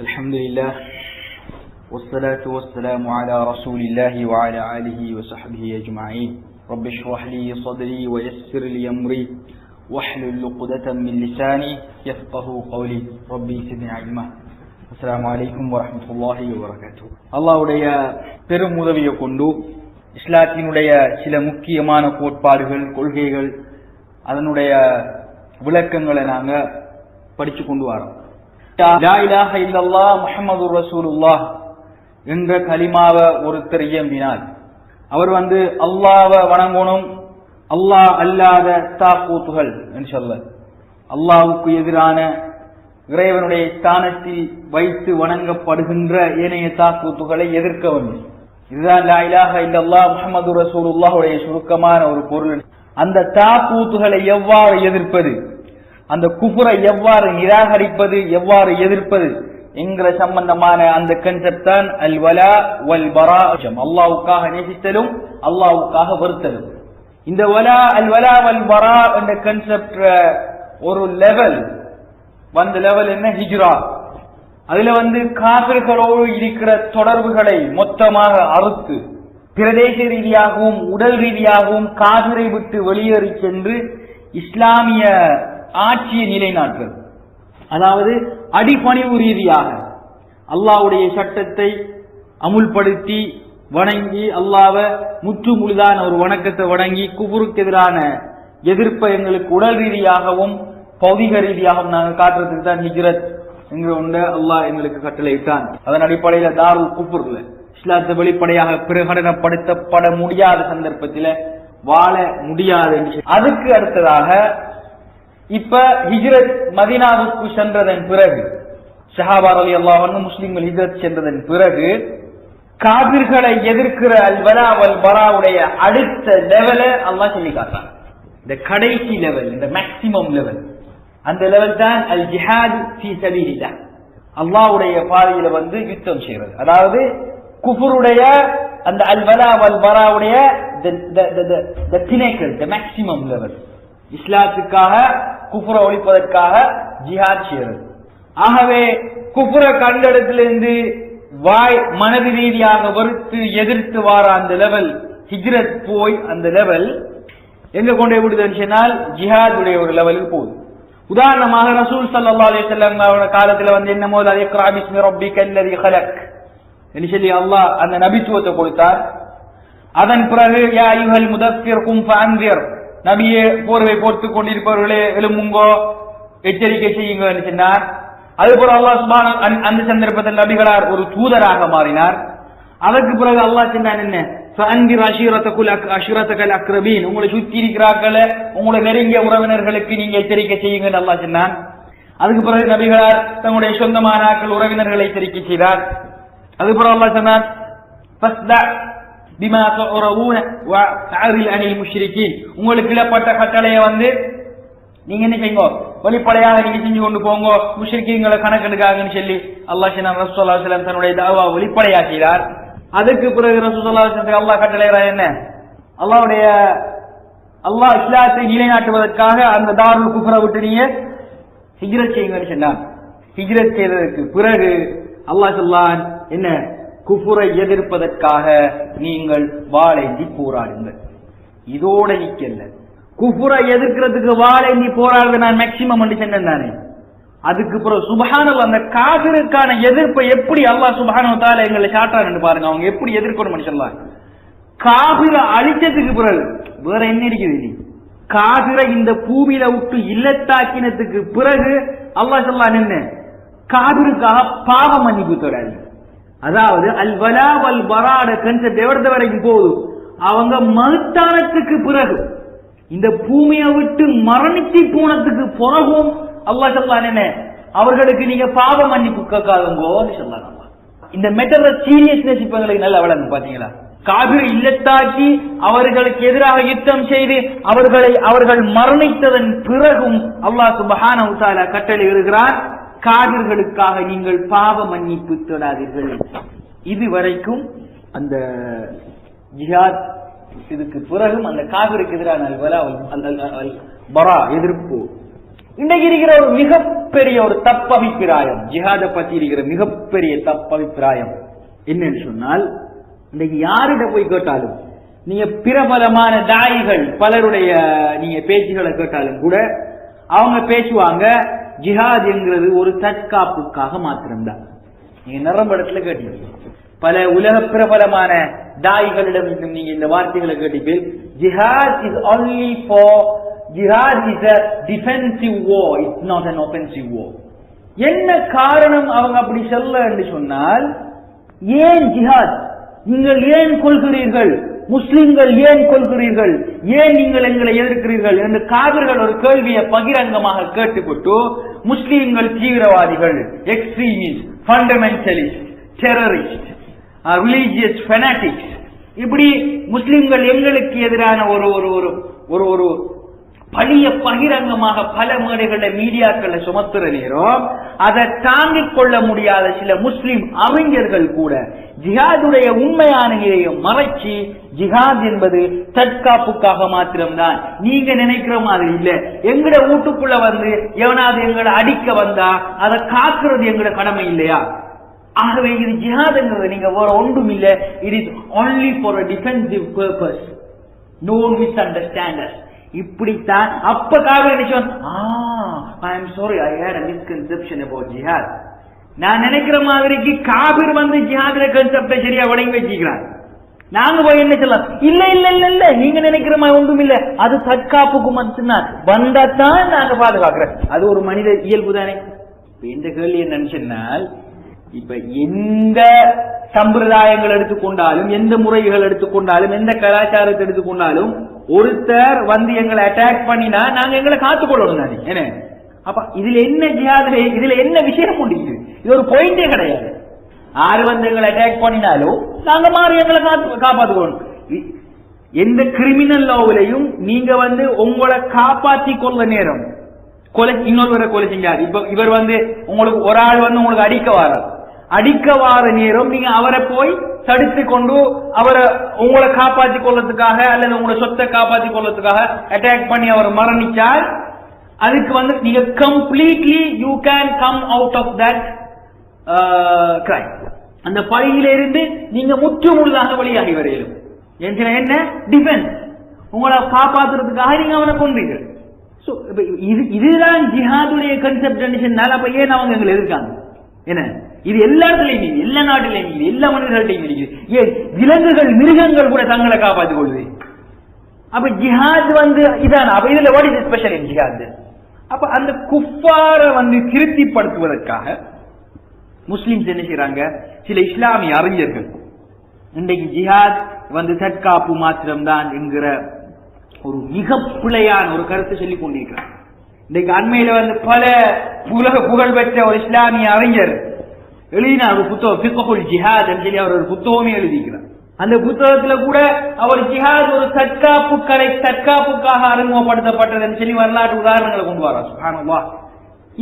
الحمد لله والصلاة والسلام على رسول الله وعلى آله وصحبه أجمعين رب اشرح لي صدري ويسر لي أمري واحلل عقدة من لساني يفقهوا قولي ربي زدني علما السلام عليكم ورحمة الله وبركاته அல்லாஹ்வுடைய பெரும் உதவியை கொண்டு இஸ்லாத்தினுடைய சில முக்கியமான கோட்பாடுகள் கொள்கைகள் அதனுடைய விளக்கங்களை நாங்க படிச்சு கொண்டு வரோம். லா இலாஹ இல்லல்லாஹ் முஹம்மதுர் ரசூலுல்லாஹ் என்ற கலிமாவை ஒருத்தர் இயம்பினால் அவர் அல்லாஹ்வை வணங்கணும், அல்லாஹ் அல்லாத தாக்கூத்துகள் இன்ஷாஅல்லாஹ் அல்லாஹ்வுக்கு எதிரான இறைவனுடைய ஸ்தானத்தில் வைத்து வணங்கப்படுகின்ற ஏனைய தாக்கூத்துகளை எதிர்க்க வேண்டும். இதுதான் லா இலாஹ இல்லல்லாஹ் முஹம்மதுர் ரசூலுல்லாஹ்வுடைய சுருக்கமான ஒரு பொருள். அந்த தாக்கூத்துகளை எவ்வாறு எதிர்ப்பது, அந்த குஃபரை எவ்வாறு நிராகரிப்பது, எவ்வாறு எதிர்ப்பது என்கிற சம்பந்தமான அந்த கன்செப்ட் தான் அல் வலா வல் பரா. அல்லாஹ்வுக்காக நேசித்தலும் அல்லாஹ்வுக்காக வெறுத்தலும். இந்த வலா அல் வலா வல் பரா என்ற கன்செப்ட் ஒரு லெவல் லெவல் என்ன, ஹிஜ்ரா. அதுல காபிர்களோடு இருக்கிற தொடர்புகளை மொத்தமாக அறுத்து பிரதேச ரீதியாகவும் உடல் ரீதியாகவும் காபிரை விட்டு வெளியேறி சென்று இஸ்லாமிய ஆட்சியை நிலைநாட்டுவது. அதாவது அடிபணிவு ரீதியாக அல்லாஹ்வுடைய சட்டத்தை அமுல்படுத்தி வணங்கி அல்லாஹ்வை முற்று முழுதான ஒரு வணக்கத்தை வணங்கி குஃபருக்கு எதிரான எதிர்ப்பை எங்களுக்கு உடல் ரீதியாகவும் பௌதிக ரீதியாகவும் நாங்கள் காட்டுறதுக்கு தான் ஹிஜ்ரத் என்கிற ஒன்றை அல்லாஹ் எங்களுக்கு கட்டளையிட்டான். அதன் அடிப்படையில தாருல் குஃப்ர்ல இஸ்லாத்தை வெளிப்படையாக பிரகடனப்படுத்தப்பட முடியாத சந்தர்ப்பத்தில் வாழ முடியாது. அதுக்கு அடுத்ததாக இப்ப ஹிஜ்ரத் மதீனாவுக்கு சென்றதன் பிறகு ஸஹாபா ரலியல்லாஹு அன்ஹும் முஸ்லிம்கள் ஹிஜ்ரத் சென்றதன் பிறகு காபிர்களை எதிர்க்கிற அல் வலா வல் பராவுடைய அடுத்த லெவலை அல்லாஹ் சொல்லி காட்டுறான். இந்த கடைசி லெவல், இந்த மேக்ஸிமம் லெவல், அந்த லெவல் தான் அல் ஜிஹாத் ஃபீ சபீலில்லாஹ், அல்லாஹ்வுடைய பாதையில யுத்தம் செய்வது. அதாவது குஃபருடைய அந்த அல் வலா வல் பராவுடைய the pinnacle, the maximum level, இஸ்லாத்துக்காக குஃபரை ஒழிப்பதற்காக ஜிஹாத் செய்வது. ஆகவே குஃபரை கண்டடத்திலிருந்து மனது ரீதியாக வெறுத்து எதிர்த்து வார அந்த லெவல் ஹிஜ்ரத் போய் அந்த லெவல் எங்க கொண்டு விடுதுன்னு சொன்னால் ஜிஹாதுடைய ஒரு லெவலுக்கு போகுது. உதாரணமாக ரசூல் ஸல்லல்லாஹு அலைஹி வஸல்லம் காலத்துல என்ன முதல் இக்ரா பிஸ்மி ரப்பிக்கல்லதி ஹலக் என்று சொல்லி அல்லாஹ் அந்த நபித்துவத்தை கொடுத்தார். அதன் பிறகு யா அய்யுஹல் முதஃபிர் கும் ஃபஅன்திர், நபியே போர்வை போர்த்துக் கொண்டிருப்பவர்களே எழும்புங்கோ, எச்சரிக்கை செய்யுங்க என்று சொன்னார். அதுபோல அல்லாஹ் சுப்ஹானஹு அந்த சந்தர்ப்பத்தில் நபிகளார் ஒரு தூதராக மாறினார். அதற்கு பிறகு அல்லாஹ் சொன்னான் என்ன, ஃபஅன்திர் அஷீரத்தகல் அக்ரபீன், உங்களை சுற்றி இருக்கிறார்களே உங்களை நெருங்கிய உறவினர்களுக்கு நீங்க எச்சரிக்கை செய்யுங்கன்னு அல்லாஹ் சொன்னான். அதுக்கு பிறகு நபிகளார் தங்களுடைய சொந்தமான உறவினர்களை எச்சரிக்கை செய்தார். அதுபோல அல்லாஹ் சொன்னான் ஃபஸ்தா பிமா துரவுன வஅரில் அனில் முஷ்ரிகீன், உங்களுக்கு இலப்பட்ட கட்டளையை நீங்க என்ன செய்யுங்க, வெளிப்படையாக நீங்க செஞ்சு கொண்டு போங்க, முஷ்ரிக்கீன்களை கணக்கெடுக்காங்கன்னு சொல்லி அல்லாஹ் ரசூலுல்லாஹி ஸல்லல்லாஹு அலைஹி வஸல்லம் தன்னுடைய தஅவா வெளிப்படையாக்கிறார். அதுக்கு பிறகு ரசூலுல்லாஹி ஸல்லல்லாஹு அலைஹி வஸல்லம் அல்லாஹ் கட்டளையிறார் என்ன, அல்லாஹ் இஸ்லாத்தை நிலைநாட்டுவதற்காக அந்த தாருல் குஃப்ரை விட்டு நீங்க ஹிஜ்ரத் செய்யுங்கன்னு சொன்னார். ஹிஜ்ரத் செய்ததற்கு பிறகு அல்லாஹ் சொல்லான் என்ன, குஃபரை எதிர்ப்பதற்காக நீங்கள் வாளேந்தி போராடுங்கள். இதோட நிக்கல, குஃபரை எதிர்க்கிறதுக்கு வாளேந்தி போராடுறது நான் மேக்சிமம் சொன்னேன் தானே. அதுக்கு பிறகு சுப்ஹானல்லாஹ் அந்த காஃபிருக்கான எதிர்ப்பை எப்படி அல்லாஹ் சுப்ஹானஹு வ தஆலா எங்களை காட்டுறான்னு பாருங்க. அவங்க எப்படி எதிர்க்கணும் சொல்லலாம். காஃபிரை அழிச்சதுக்கு பிறகு வேற என்ன இருக்குது, காஃபிரை இந்த பூமியில விட்டு இல்லத்தாக்கினதுக்கு பிறகு அல்லாஹ் சொல்லான் என்ன, காபிருக்காக பாவ மன்னிப்பு தொடாது. அதாவது அல் வலா வல் பராட கன்செப்ட் எவ்வளவு வரைக்கும் போதும், அவங்க மறுத்தானத்துக்கு பிறகு இந்த பூமியை விட்டு மரணித்து போனதுக்கு பிறகும் அல்லாஹ் சொல்லான் என்ன, அவர்களுக்கு நீங்க பாவ மன்னிப்பு கேட்காதுங்கோன்னு சொல்லாங்க. இந்த மெட்டர் சீரியஸ்னஸ் இப்ப எங்களுக்கு நல்ல வளர்ந்து பாத்தீங்களா. காபிர் இல்லத்தாக்கி அவர்களுக்கு எதிராக யுத்தம் செய்து அவர்கள் மரணித்ததன் பிறகும் அல்லாஹ் சுப்ஹானஹு வ தஆலா கட்டளை இடுகிறார், காபிர்களுக்காக நீங்கள் பாவ மன்னிப்பு தொடாதீர்கள். இதுவரைக்கும் அந்த ஜிஹாத், இதுக்கு பிறகும் அந்த காபிருக்கு எதிரான பரா எதிர்ப்பு இன்றைக்கு இருக்கிற ஒரு மிகப்பெரிய ஒரு தப்பபிப்பிராயம், ஜிஹாத பத்தி இருக்கிற மிகப்பெரிய தப்பபிப்பிராயம் என்னன்னு சொன்னால், இன்றைக்கு யாரிட போய் கேட்டாலும், நீங்க பிரபலமான தாயிகள் பலருடைய நீங்க பேச்சுகளை கேட்டாலும் கூட அவங்க பேசுவாங்க, ஜிஹாத் என்கிறது ஒரு தற்காப்புக்காக மாத்திரம்தான். நீங்க நிரம்படத்துல கேட்டீங்க, பல உலக பிரபலமான தாயிகளிடம் நீங்க இந்த வார்த்தைகளை கேட்டீங்க, ஜிஹாத் is only for jihad is a defensive war, it's not an offensive war. என்ன காரணம் அவங்க அப்படி சொல்ல என்று சொன்னால், ஏன் ஜிஹாத் நீங்கள் ஏன் கொள்கிறீர்கள், முஸ்லிம்கள் ஏன் கொள்கிறீர்கள், ஏன் நீங்கள் எங்களை எதிர்க்கிறீர்கள் என்று காவிர்கள் ஒரு கேள்வியை பகிரங்கமாக கேட்டுக்கொண்டு, முஸ்லிம்கள் தீவிரவாதிகள், extremist, fundamentalist, terrorist, religious fanatics, இப்படி முஸ்லிம்கள் எங்களுக்கு எதிரான ஒரு ஒரு ஒரு ஒரு பழிய பகிரங்கமாக பல மேடைகளில் மீடியாக்களை சுமத்துற நேரம் அதை தாங்கிக் கொள்ள முடியாத சில முஸ்லிம் அறிஞர்கள் கூட ஜிஹாதுடைய உண்மையான நிலையை மறைச்சி, ஜிஹாத் என்பது தற்காப்புக்காக மாத்திரம்தான், நீங்க நினைக்கிற மாதிரி இல்ல, எங்கட வீட்டுக்குள்ள வந்து எவனாவது எங்களை அடிக்க வந்தா அதை காக்குறது எங்கட கடமை இல்லையா, ஆகவே இது ஜிஹாத்ங்கிறது நீங்க வேற ஒன்றும் இல்ல, it is only for a defensive purpose, no misunderstanders. இப்படித்தான் அப்ப காவிரி நினைச்சோம், I am sorry, I had a misconception about jihad. நான் நினைக்கிற மாதிரிக்கு காபிர் வந்து ஜிஹாதுல கான்செப்டை சரியா வழங்கி வச்சுக்கிறார். நாங்க போய் என்ன சொல்லலாம், இல்ல இல்ல இல்ல இல்ல நீங்க நினைக்கிற மாதிரி ஒன்றும் இல்ல, அது தற்காப்புக்கு மட்டும்தான், வந்தாத்தான் நாங்க பாதுகாக்கிறோம். அது ஒரு மனித இயல்பு தானே. இந்த கேள்வி என்னன்னு சொன்னால், இப்ப எந்த சம்பிரதாயங்கள் எடுத்துக்கொண்டாலும், எந்த முறைகள் எடுத்துக்கொண்டாலும், எந்த கலாச்சாரத்தை எடுத்துக்கொண்டாலும், ஒருத்தர் வந்து எங்களை அட்டாக் பண்ணினா நாங்க எங்களை காத்துக்கொள்ளணும் தானே. என்ன அப்ப இதுல என்ன ஜிஹாது, இதுல என்ன விஷயம் முடியுது, இது ஒரு பாயிண்டே கிடையாது. ஆறு வந்து எங்களை அட்டாக் பண்ணினாலும் நாங்க மாறி எங்களை காப்பாத்துக்கணும். எந்த கிரிமினல் லாவிலையும் நீங்க வந்து உங்களை காப்பாற்றி கொள்ள நேரம் கொலை, இன்னொருவரை கொலை செஞ்சாரு, இப்ப இவர் வந்து உங்களுக்கு ஒரு ஆள் வந்து உங்களுக்கு அடிக்க வார நேரம் நீங்க அவரை போய் தடுத்து கொண்டு அவரை உங்களை காப்பாற்றி கொள்றதுக்காக அல்லது உங்களை சொத்தை காப்பாற்றி கொள்றதுக்காக அட்டாக் பண்ணி அவர் மரணிச்சால், அதுக்கு வந்து நீங்க completely you can come out of that crime. அந்த பழியில இருந்து நீங்க முற்று முழுதாக வெளியாகி வரையிலும். என்ன டிஃபென்ஸ், உங்களை காப்பாற்றுறதுக்காக நீங்க அவனை கொன்றீங்க. இதுதான் ஜிஹாதுடைய கன்செப்ட். அப்ப ஏன் அவங்க எங்களை எதிர்க்காங்க? என்ன இது எல்லா இடத்துலையும், எல்லா நாட்டிலையும், எல்லா மனிதர்கள்ட்டையும் இருக்குது. ஏன் விலங்குகள், மிருகங்கள் கூட தங்களை காப்பாற்றிக் கொள்ளுது. அப்ப ஜிஹாத் வந்து இதான். அப்ப இதுல வாட் இஸ் ஸ்பெஷல் இன் ஜிஹாத்? அப்ப அந்த குஃபார வந்து திருப்திப்படுத்துவதற்காக முஸ்லிம்ஸ் என்ன செய்யறாங்க, சில இஸ்லாமிய அறிஞர்கள் இன்றைக்கு ஜிஹாத் வந்து தற்காப்பு மாத்திரம்தான் என்கிற ஒரு மிக பிழையான ஒரு கருத்தை சொல்லிக் கொண்டிருக்கிறார். இன்றைக்கு அண்மையில வந்து பல உலக புகழ் பெற்ற ஒரு இஸ்லாமிய அறிஞர் எழுதின ஒரு புத்தகம் ஃபிக்ஹுல் ஜிஹாத் என்று சொல்லி அவர் ஒரு புத்தகமே எழுதிக்கிறார். அந்த புத்தகத்துல கூட அவர் ஜிஹாத் ஒரு தற்காப்புக்காக அறிமுகப்படுத்தப்பட்டதுன்னு சொல்லி வரலாற்று உதாரணங்களை கொண்டு வர்றார். சுப்ஹானல்லாஹ்.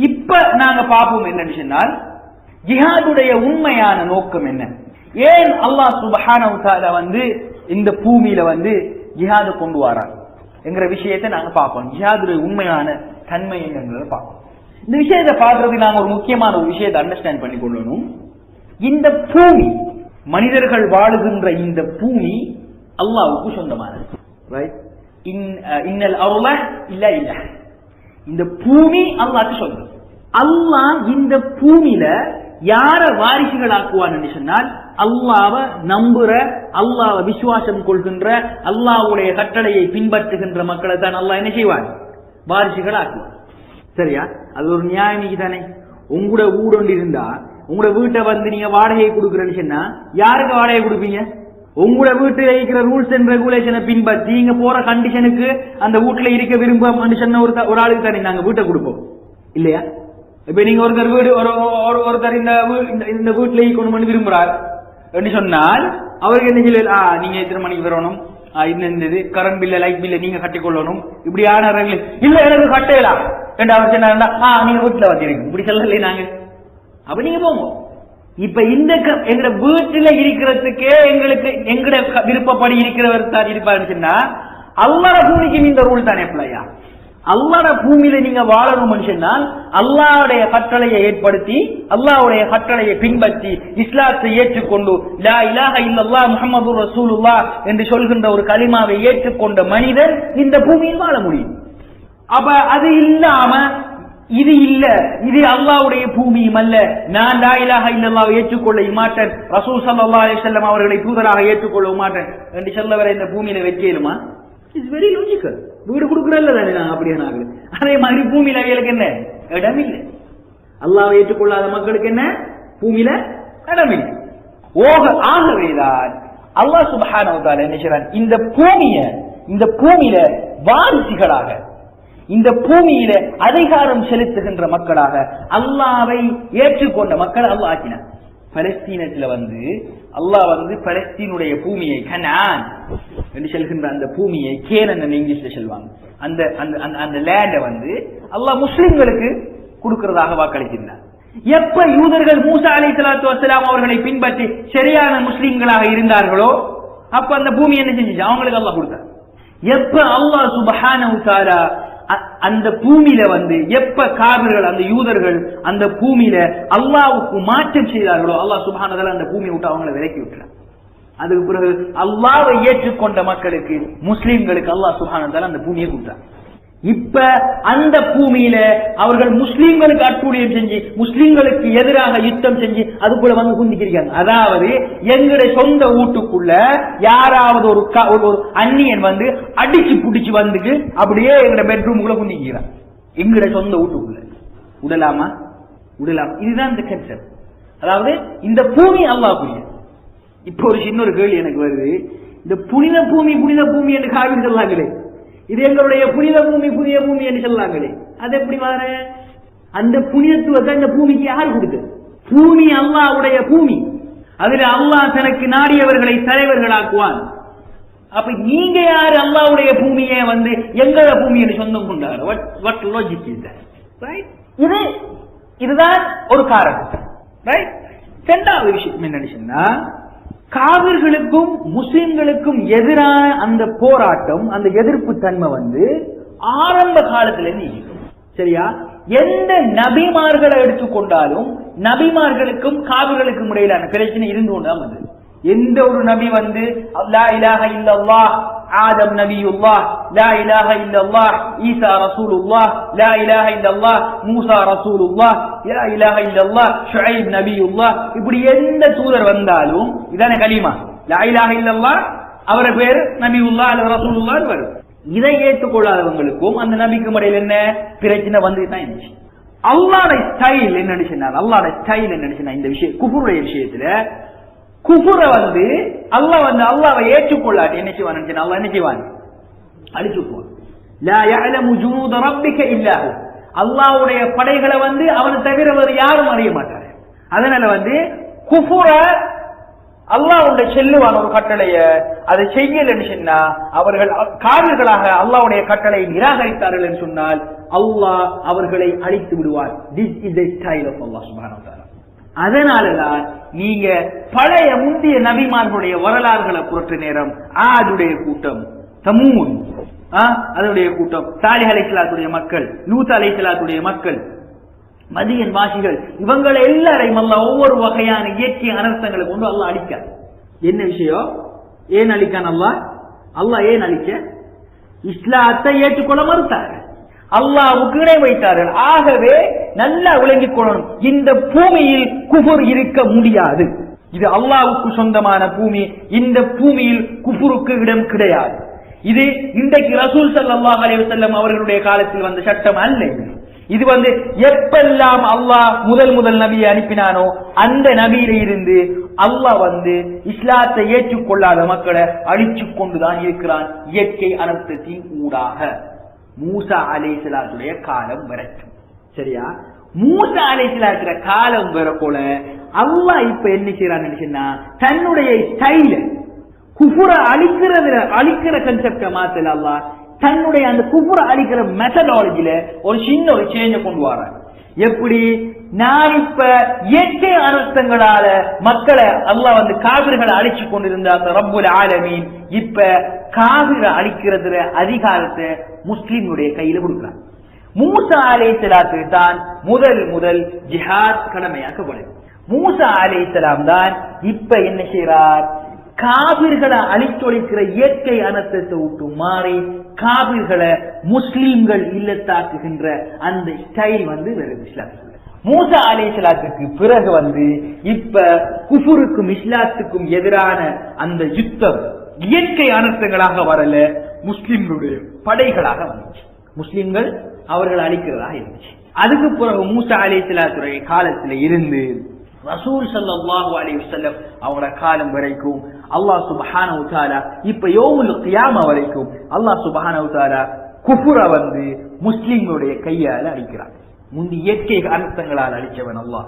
இப்ப நாங்க பார்ப்போம் என்னன்னு சொன்னால், ஜிஹாதுடைய உண்மையான நோக்கம் என்ன, ஏன் அல்லாஹ் சுப்ஹானஹு வ தஆலா வந்து இந்த பூமியில வந்து ஜிஹாத கொண்டு வரார் என்கிற விஷயத்தை நாங்க பார்ப்போம். ஜிஹாதுடைய உண்மையான தன்மை என்னங்கிறத பார்ப்போம். இந்த விஷயத்தை பார்க்கறதுக்கு நாங்க ஒரு முக்கியமான ஒரு விஷயத்தை அண்டர்ஸ்டாண்ட் பண்ணி கொள்ளணும். இந்த பூமி, மனிதர்கள் வாழுகின்ற இந்த பூமி அல்லாஹ்வுக்கு சொந்தமானது. ரைட்? இன்னல் அர்ல இல்ல இல்ல, இந்த பூமி அல்லாஹ்வுக்கு சொந்தம். அல்லாஹ் இந்த பூமியில யார வாரிசுகளாக்குவான்னு சொன்னால், அல்லாஹ்வை நம்புற, அல்லாஹ்வை விசுவாசம் கொள்கின்ற, அல்லாஹ்வுடைய கட்டளையை பின்பற்றுகின்ற மக்களை தான் அல்லாஹ் என்ன செய்வார், வாரிசுகள் ஆக்குவார். சரியா? அது ஒரு நியாயமிக்கு தானே. உங்களோட வீடு ஒன்று இருந்தா, உங்களோட வீட்டை வந்து நீங்க வாடகை கொடுக்குறேன்னு சொன்னா யாருக்கு வாடகை கொடுப்பீங்க? உங்களோட வீட்டுல இருக்கிற ரூல்ஸ் அண்ட் ரெகுலேஷனை பின்பற்றி நீங்க போற கண்டிஷனுக்கு அந்த வீட்டுல இருக்க விரும்ப சொன்ன ஒரு ஆளுக்கு தானே நாங்க வீட்டை கொடுப்போம் இல்லையா? இப்ப நீங்க ஒருத்தர் வீடு ஒருத்தர் இந்த வீட்டுல இருக்கணும்னு விரும்புறார் சொன்னால் அவருக்கு என்ன சொல்ல, நீங்க எத்தனை மணிக்கு வரணும், இந்த கரண்ட் பில்ல லைட் பில்ல நீங்க கட்டிக்கொள்ளணும், இப்படியான இல்ல எனக்கு கட்டலாம் என்று அவர் சொன்னா நீங்க வீட்டுல வச்சிருக்கீங்க, இப்படி சொல்லல நாங்க. அப்ப நீங்க போங்க. இப்ப இந்த எங்க வீட்டுல இருக்கிறதுக்கே எங்களுக்கு எங்கட விருப்பப்படி இருக்கிறவர் தான் இருப்பாருன்னு சொன்னா அல்லாஹ் ரசூலுக்கு இந்த ரூல் தானே பிள்ளையா? அல்லாஹ்ட பூமியில நீங்க வாழணும் மனுஷனால் அல்லாஹ்வுடைய கட்டளையை ஏற்படுத்தி அல்லாஹ்வுடைய கட்டளையை பின்பற்றி இஸ்லாத்தை ஏற்றுக்கொண்டு லா இலாஹ இல்லல்லாஹ் முஹம்மதுர் ரசூலுல்லாஹ் என்று சொல்கின்ற ஒரு கலிமாவை ஏற்றுக்கொண்ட மனிதன் இந்த பூமியில் வாழ முடியும். அப்ப அது இல்லாம இது இல்ல, இது அல்லாஹ்வுடைய பூமியும் அல்ல, நான் லா இலாஹ இல்லல்லாஹ் ஏற்றுக்கொள்ள மாட்டேன், ரசூல் ஸல்லல்லாஹு அலைஹி வஸல்லம் அவர்களை தூதராக ஏற்றுக்கொள்ள மாட்டேன் என்று சொல்லவரை இந்த பூமியில வைக்கலுமா? It's very logical. வீடு கொடுக்கறல்ல தானே நான் அப்படியே நாங்கள். அதே மாதிரி பூமியில அவைகளுக்கு என்ன இடம் இல்லை. அல்லாஹ்வை ஏற்றுக்கொள்ளாத மக்களுக்கு என்ன பூமியில இடம் இல்லை. ஆகவேதான் அல்லாஹ் சுப்ஹானஹு வ தஆலா என்ன செய்றான், இந்த பூமியில வாரிசுகளாக, இந்த பூமியில அதிகாரம் செலுத்துகின்ற மக்களாக அல்லாஹ்வை ஏற்றுக்கொண்ட மக்கள் அல்லாஹ் ஆக்கினான். பலஸ்தீனத்துல அல்லாஹ் பலஸ்தீனுடைய பூமியை கனான் என்று சொல்கின்ற அந்த பூமியை கேனன் இங்கிலீஷ்ல சொல்வாங்க. அந்த லேண்ட அல்லாஹ் முஸ்லிம்களுக்கு கொடுக்கிறதாக வாக்களிக்கின்றார். எப்ப யூதர்கள் மூசா அலைஹிஸ்ஸலாத்து வஸ்ஸலாம் அவர்களை பின்பற்றி சரியான முஸ்லிம்களாக இருந்தார்களோ அப்ப அந்த பூமி என்ன செஞ்சுச்சு, அவங்களுக்கு அல்லாஹ் கொடுத்தார். எப்ப அல்லாஹ் சுப்ஹானஹு வ தஆலா அந்த பூமியில எப்ப காபிர்கள் அந்த யூதர்கள் அந்த பூமியில அல்லாஹ்வுக்கு மாற்றம் செய்தார்களோ அல்லாஹ் சுப்ஹானஹு வ தஆலா அந்த பூமியை விட்டு அவங்களை விலக்கி விட்டார். அதுக்கு பிறகு அல்லாஹ்வை ஏற்றுக்கொண்ட மக்களுக்கு முஸ்லிம்களுக்கு அல்லாஹ் சுப்ஹானஹு வ தஆலா அந்த பூமியை கொடுத்தார். இப்ப அந்த பூமியில அவர்கள் முஸ்லிம்களுக்கு அட்டூழியம் செஞ்சு முஸ்லிம்களுக்கு எதிராக யுத்தம் செஞ்சு அதுக்குள்ள குந்திக்கிறாங்க. அதாவது எங்களுடைய சொந்த வீட்டுக்குள்ள யாராவது ஒரு அந்நியன் அடிச்சு புடிச்சு அப்படியே எங்களுடைய பெட்ரூமுக்குள்ள குந்திக்கிறான். எங்களுடைய சொந்த வீட்டுக்குள்ள விடலாமா? இதுதான் இந்த கன்செப்ட். அதாவது இந்த பூமி அல்லாஹ்வுடைய. இப்ப ஒரு சின்ன ஒரு கேள்வி எனக்கு வருது, இந்த புனித பூமி என்று காவிரி சொல்லாங்களே, இது எங்களுடைய புனித பூமி என்று சொல்லாங்களே, அது எப்படி வர? அந்த புனிதத்துவத்தை இந்த பூமிக்கு யார் கொடுத்தது? பூமி அல்லாஹ்வுடைய பூமி. அதுல அல்லாஹ் தனக்கு நாடியவர்களை தலைவர்களாக்குவான். அப்ப நீங்க யாரு அல்லாஹ்வுடைய பூமியை எங்களோட பூமி என்று சொந்தம் கொண்டாரு? What logic is that? Right? இதுதான் ஒரு காரணம். ரைட்? இரண்டாவது விஷயம் என்னன்னு சொன்னா, காவிர்களுக்கும் முஸ்லிம்களுக்கும் எதிரான அந்த போராட்டம், அந்த எதிர்ப்பு தன்மை ஆரம்ப காலத்துல சரியா? எந்த நபிமார்களை எடுத்துக்கொண்டாலும் நபிமார்களுக்கும் காவிர்களுக்கும் இடையிலான பிரச்சனை இருந்து கொண்டுதான் வந்தது. எந்த ஒரு நபி லா இலாஹ இல்லல்லாஹ் ஆதம் நபியுல்லாஹ், லா இலாஹ இல்லல்லாஹ் ஈசா ரசூலுல்லாஹ், லா இலாஹ இல்லல்லாஹ் மூசா ரசூலுல்லாஹ், லா இலாஹ இல்லல்லாஹ் ஷுஐப் நபியுல்லாஹ், இப்படி எந்த தூதர் வந்தாலும் இதான கலிமா லா இலாஹ இல்லல்லாஹ், அவர பேர் நபியுல்லாஹ் அல்லது ரசூலுல்லாஹ் வரும். இதை ஏற்றுக்கொள்ளாதவங்களுக்கும் அந்த நபிக்கும் இடையில என்ன பிரச்சனை வந்துதான் இருந்துச்சு. அல்லாஹ்வுடைய ஸ்டைல் என்னன்னு சொன்னா இந்த விஷயம் குஃபருடைய விஷயத்துல குஃபுர அல்லாஹ்வை ஏற்றுக்கொள்ளாட்டி என்ன செய்வான்? அல்லாஹ் என்ன செய்வான்? அழிச்சுக்குவான். லா யஅலமு ஜுனூத ரப்பிக இல்லா ஹு, அல்லாஹ்வுடைய படைகளை அவனை தவிர வேறு யாரும் அறிய மாட்டார். அதனால குஃபுர அல்லாஹ்வுடைய செல்லுவான் ஒரு கட்டளைய அதை செய்யலன்னு சொன்னா, அவர்கள் காவிர்களாக அல்லாஹ்வுடைய கட்டளையை நிராகரித்தார்கள் என்று சொன்னால் அல்லாஹ் அவர்களை அழித்து விடுவார். This is the style of Allah சுப்ஹானஹு வ தஆலா. அதனாலதான் நீங்க பழைய முந்தைய நபிமார்களுடைய வரலாறுகளை புரட்ட நேரம் ஆதுடைய கூட்டம், தமூத் அதனுடைய கூட்டம், சாலிஹ் அலைஹிஸ்ஸலாத்துடைய மக்கள், லூத் அலைஹிஸ்ஸலாத்துடைய மக்கள், மதியன் வாசிகள், இவங்களை எல்லாரையும் அல்லாஹ் ஒவ்வொரு வகையான இயற்கை அனர்த்தங்களை கொண்டு அல்லாஹ் அழிக்கார். என்ன விஷயம்? ஏன் அழிக்கான் அல்லாஹ் ஏன் அழிக்க? இஸ்லாத்தை ஏற்றுக்கொள்ள மறுத்தார்கள், அல்லாஹ்வுக்கு இணை வைத்தார்கள். ஆகவே நல்லா விளங்கிக் கொள்ளணும், இந்த பூமியில் குஃபர் இருக்க முடியாது. இது அல்லாஹ்வுக்கு சொந்தமான பூமி, இந்த பூமியில் குஃபருக்கு இடம் கிடையாது. இது இன்றைக்கு ரசூல் ஸல்லல்லாஹு அலைஹி வஸல்லம் அவர்களுடைய காலத்தில் வந்த சட்டம் அல்ல. இது எப்பெல்லாம் அல்லாஹ் முதல் நபியை அனுப்பினானோ அந்த நபியில இருந்து அல்லாஹ் இஸ்லாத்தை ஏற்றுக்கொள்ளாத மக்களை அழிச்சு கொண்டுதான் இருக்கிறான், இயற்கை அனர்த்தத்தின் ஊடாக. மூசா அலைஹிஸ்ஸலாத்துடைய காலம் வரட்டும், சரியா? மூசா அலைஹிஸ்ஸலாத்துடைய காலம் வர போல அல்லாஹ் இப்ப என்ன செய்யறான்னு சொன்னா, தன்னுடைய ஸ்டைல குஃபுர அழிக்கிற கன்செப்ட மாத்தல அல்லாஹ் தன்னுடைய அந்த குஃபுர அழிக்கிற மெத்தடாலஜில ஒரு சின்ன ஒரு சேஞ்ச கொண்டு வராங்க. எப்படி நான் இப்ப இயற்கை அனர்த்தங்களால மக்களை அல்லாஹ் காபிர்களை அழிச்சு கொண்டிருந்த அந்த ரப்புல் ஆலமீன் இப்ப காபிரை அழிக்கிறதுல அதிகாரத்தை முஸ்லிமுடைய கையில கொடுக்கிறார். மூசா அலைஹிஸ்ஸலாத்துக்கு தான் முதல் ஜிஹாத் கடமையாக்கப்படுது. மூசா அலைஹிஸ்ஸலாம் தான் இப்ப என்ன செய்யறார், காபிர்களை அழித்தொழிக்கிற இயற்கை அனர்த்தத்தை விட்டு மாறி காபிர்களை முஸ்லிம்கள் இல்லத்தாக்குகின்ற அந்த ஸ்டைல் வருது இஸ்லாத்துக்கு. மூசா அலைஹிஸ்ஸலாத்துக்கு பிறகு இப்ப குஃபுருக்கும் இஸ்லாத்துக்கும் எதிரான அந்த யுத்தம் இயற்கை அனர்த்தங்களாக வரல, முஸ்லிம்களுடைய படைகளாக வந்துச்சு. முஸ்லிம்கள் அவர்கள் அழிக்கிறதாக இருந்துச்சு. அதுக்கு பிறகு மூசா அலைஹிஸ்ஸலாத்துடைய காலத்துல இருந்து ரசூல் ஸல்லல்லாஹு அலைஹி வஸல்லம் அவங்களோட காலம் வரைக்கும் அல்லாஹ் சுப்ஹானஹு வ தஆலா இப்ப யௌமுல் கியாமா வரைக்கும் அல்லாஹ் சுப்ஹானஹு வ தஆலா குஃபுர முஸ்லிம்களுடைய கையால அழிக்கிறார். முந்தி இயற்கை அனர்த்தங்களால் அழிச்சவன் அல்லாஹ்,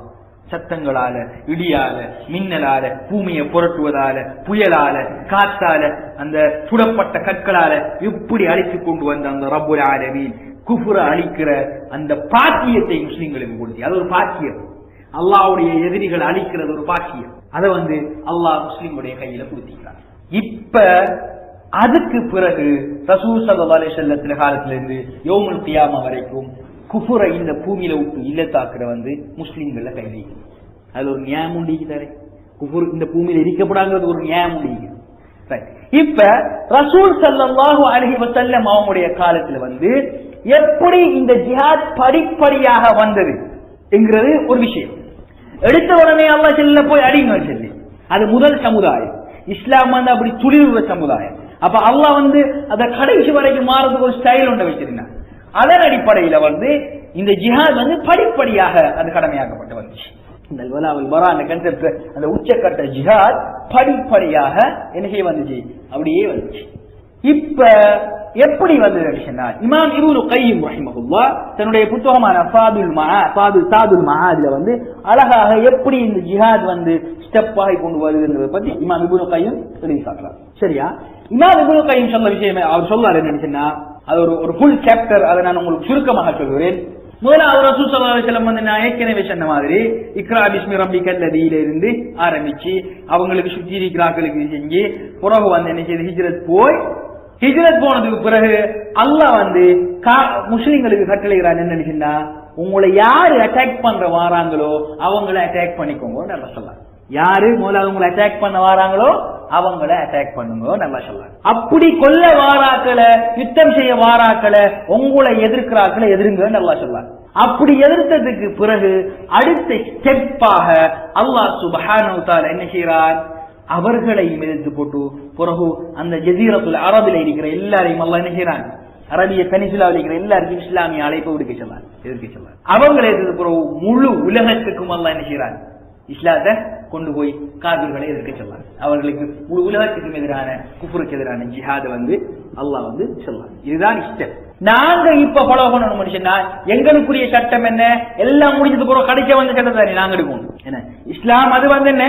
சத்தங்களால, இடியால, மின்னலால, பூமியை புரட்டுவதால, புயலால, காத்தால, அந்த சுடப்பட்ட கற்களால இப்படி அழித்து கொண்டு வந்த அந்த ரப்புல் ஆலமீன் குஃபுர அழிக்கிற அந்த பாக்கியத்தை முஸ்லிம்களுக்கு கொடுத்து, அது ஒரு பாக்கியம். அல்லாஹ்வுடைய எதிரிகள் அழிக்கிறது ஒரு பாக்கியம். அதை அல்லாஹ் முஸ்லிம்களுடைய கையில கொடுத்திருக்கிறார். இப்ப அதுக்கு பிறகு ரசூல் ஸல்லல்லாஹு அலைஹி வஸல்லம் காலத்துல இருந்து யௌமுல் கியாமா வரைக்கும் குஃபுரை இந்த பூமியில விட்டு இல்லத்தாக்குற முஸ்லிம்கள கையில. அது ஒரு நியாயம் உண்டிக்குதாரே, குஃபுர் இந்த பூமியில இருக்கப்படாங்கிறது ஒரு நியாயம் உண்டிக்கு. இப்ப ரசூல் ஸல்லல்லாஹு அலைஹி வஸல்லம் அவங்களுடைய காலத்துல எப்படி இந்த ஜிஹாத் படிப்படியாக வந்தது என்கிறது ஒரு விஷயம். எடுத்த உடனே அல்லாஹ் செல்ல போய் அடிங்க சொல்லி, அது முதல் சமுதாயம். இஸ்லாம் அப்படி துளிர்வுற சமுதாயம். அப்ப அல்லாஹ் அத கடைசி வரைக்கும் மாறதுக்கு ஒரு ஸ்டைல் ஒன்றை வச்சிருந்தாங்க. அதன் அடிப்படையில இந்த ஜிஹாத் படிப்படியாக அது கடமையாக்கப்பட்டு வந்துச்சு. இந்த வலாவல் வரா அந்த கன்செப்ட், அந்த உச்சக்கட்ட ஜிஹாத் படிப்படியாக என்ன செய்ய வந்துச்சு, அப்படியே வந்துச்சு. இப்ப எப்படி வந்ததுன்னா, இமாம் இப்னு கய்யிம் ரஹிமஹுல்லாஹ் தன்னுடைய புத்தகமான சாதுல் மஆத்ல அழகாக எப்படி இந்த ஜிஹாத் ஸ்டெப் ஆகி கொண்டு வருதுன்றதை பத்தி இமாம் இப்னு கய்யிம் சொல்லி காட்டுறார். சரியா? இமாம் இப்னு கய்யிம் சொன்ன விஷயம் அவர் சொல்றாரு என்னன்னா, அது ஒரு ஃபுல் சாப்டர். அதை நான் உங்களுக்கு சுருக்கமாக சொல்கிறேன். முதல்ல அவர் ரசூல் ஸல்லல்லாஹு அலைஹி வஸல்லம் நான் ஏற்கனவே சொன்ன மாதிரி இக்ரா பிஸ்மி ரப்பிக்கல் லதீல இருந்து ஆரம்பிச்சு அவங்களுக்கு சுற்றி இருக்கிறார்களுக்கு செஞ்சு பிறகு என்ன செய்து ஹிஜ்ரத் போனதுக்கு பிறகு அல்லாஹ் முஸ்லிம்களுக்கு கட்டளைகிறான் என்னன்னா, உங்களை யாரு அட்டாக் பண்ற வாராங்களோ அவங்களை அட்டாக் பண்ணிக்கோங்க நல்லா சொல்லலாம். யாரு முதல்ல உங்களை அட்டாக் பண்ண வாராங்களோ அவங்கள அட்டாக் பண்ணுங்க நல்லா சொல்லலாம். அப்படி கொல்ல வாராக்களை, யுத்தம் செய்ய வாராக்களை, உங்களை எதிர்க்கிறாக்களை எதிர்ங்க நல்லா சொல்லலாம். அப்படி எதிர்த்ததுக்கு பிறகு அடுத்த ஸ்டெப்பாக அல்லாஹ் சுப்ஹானஹு வ தஆலா என்ன செய்யறார், அவர்களை எதிர்த்து போட்டு பிறகு அந்த ஜஸீரத்துல் அரபில இருக்கிற எல்லாரையும் அல்லாஹ் என்ன செய்யறான், அரபிய பெனிசுலாவில் இருக்கிற எல்லாருக்கும் இஸ்லாமிய அழைப்பு விடுக்க சொன்னார், எதிர்க்க சொன்னார். அவங்களை எதிர்த்து பிறகு முழு உலகத்துக்கும் அல்லாஹ் என்ன செய்யறான், இஸ்லாத்தை கொண்டு போய் காபிர்களை எதிர்க்க சொன்னார். அவர்களுக்கு முழு உலகத்துக்கும் எதிரான குஃபருக்கு எதிரான ஜிஹாத் அல்லாஹ் சொல்லலாம். இதுதான் இஷ்டம். நாங்க இப்ப ஃபாலோ பண்ணணும் மனுஷன்னா, எங்களுக்குரிய சட்டம் என்ன, எல்லாம் முடிஞ்சது பிறகு கிடைக்க வந்த சட்டம் தானே நாங்க எடுக்கணும். என்ன இஸ்லாம் அது என்ன,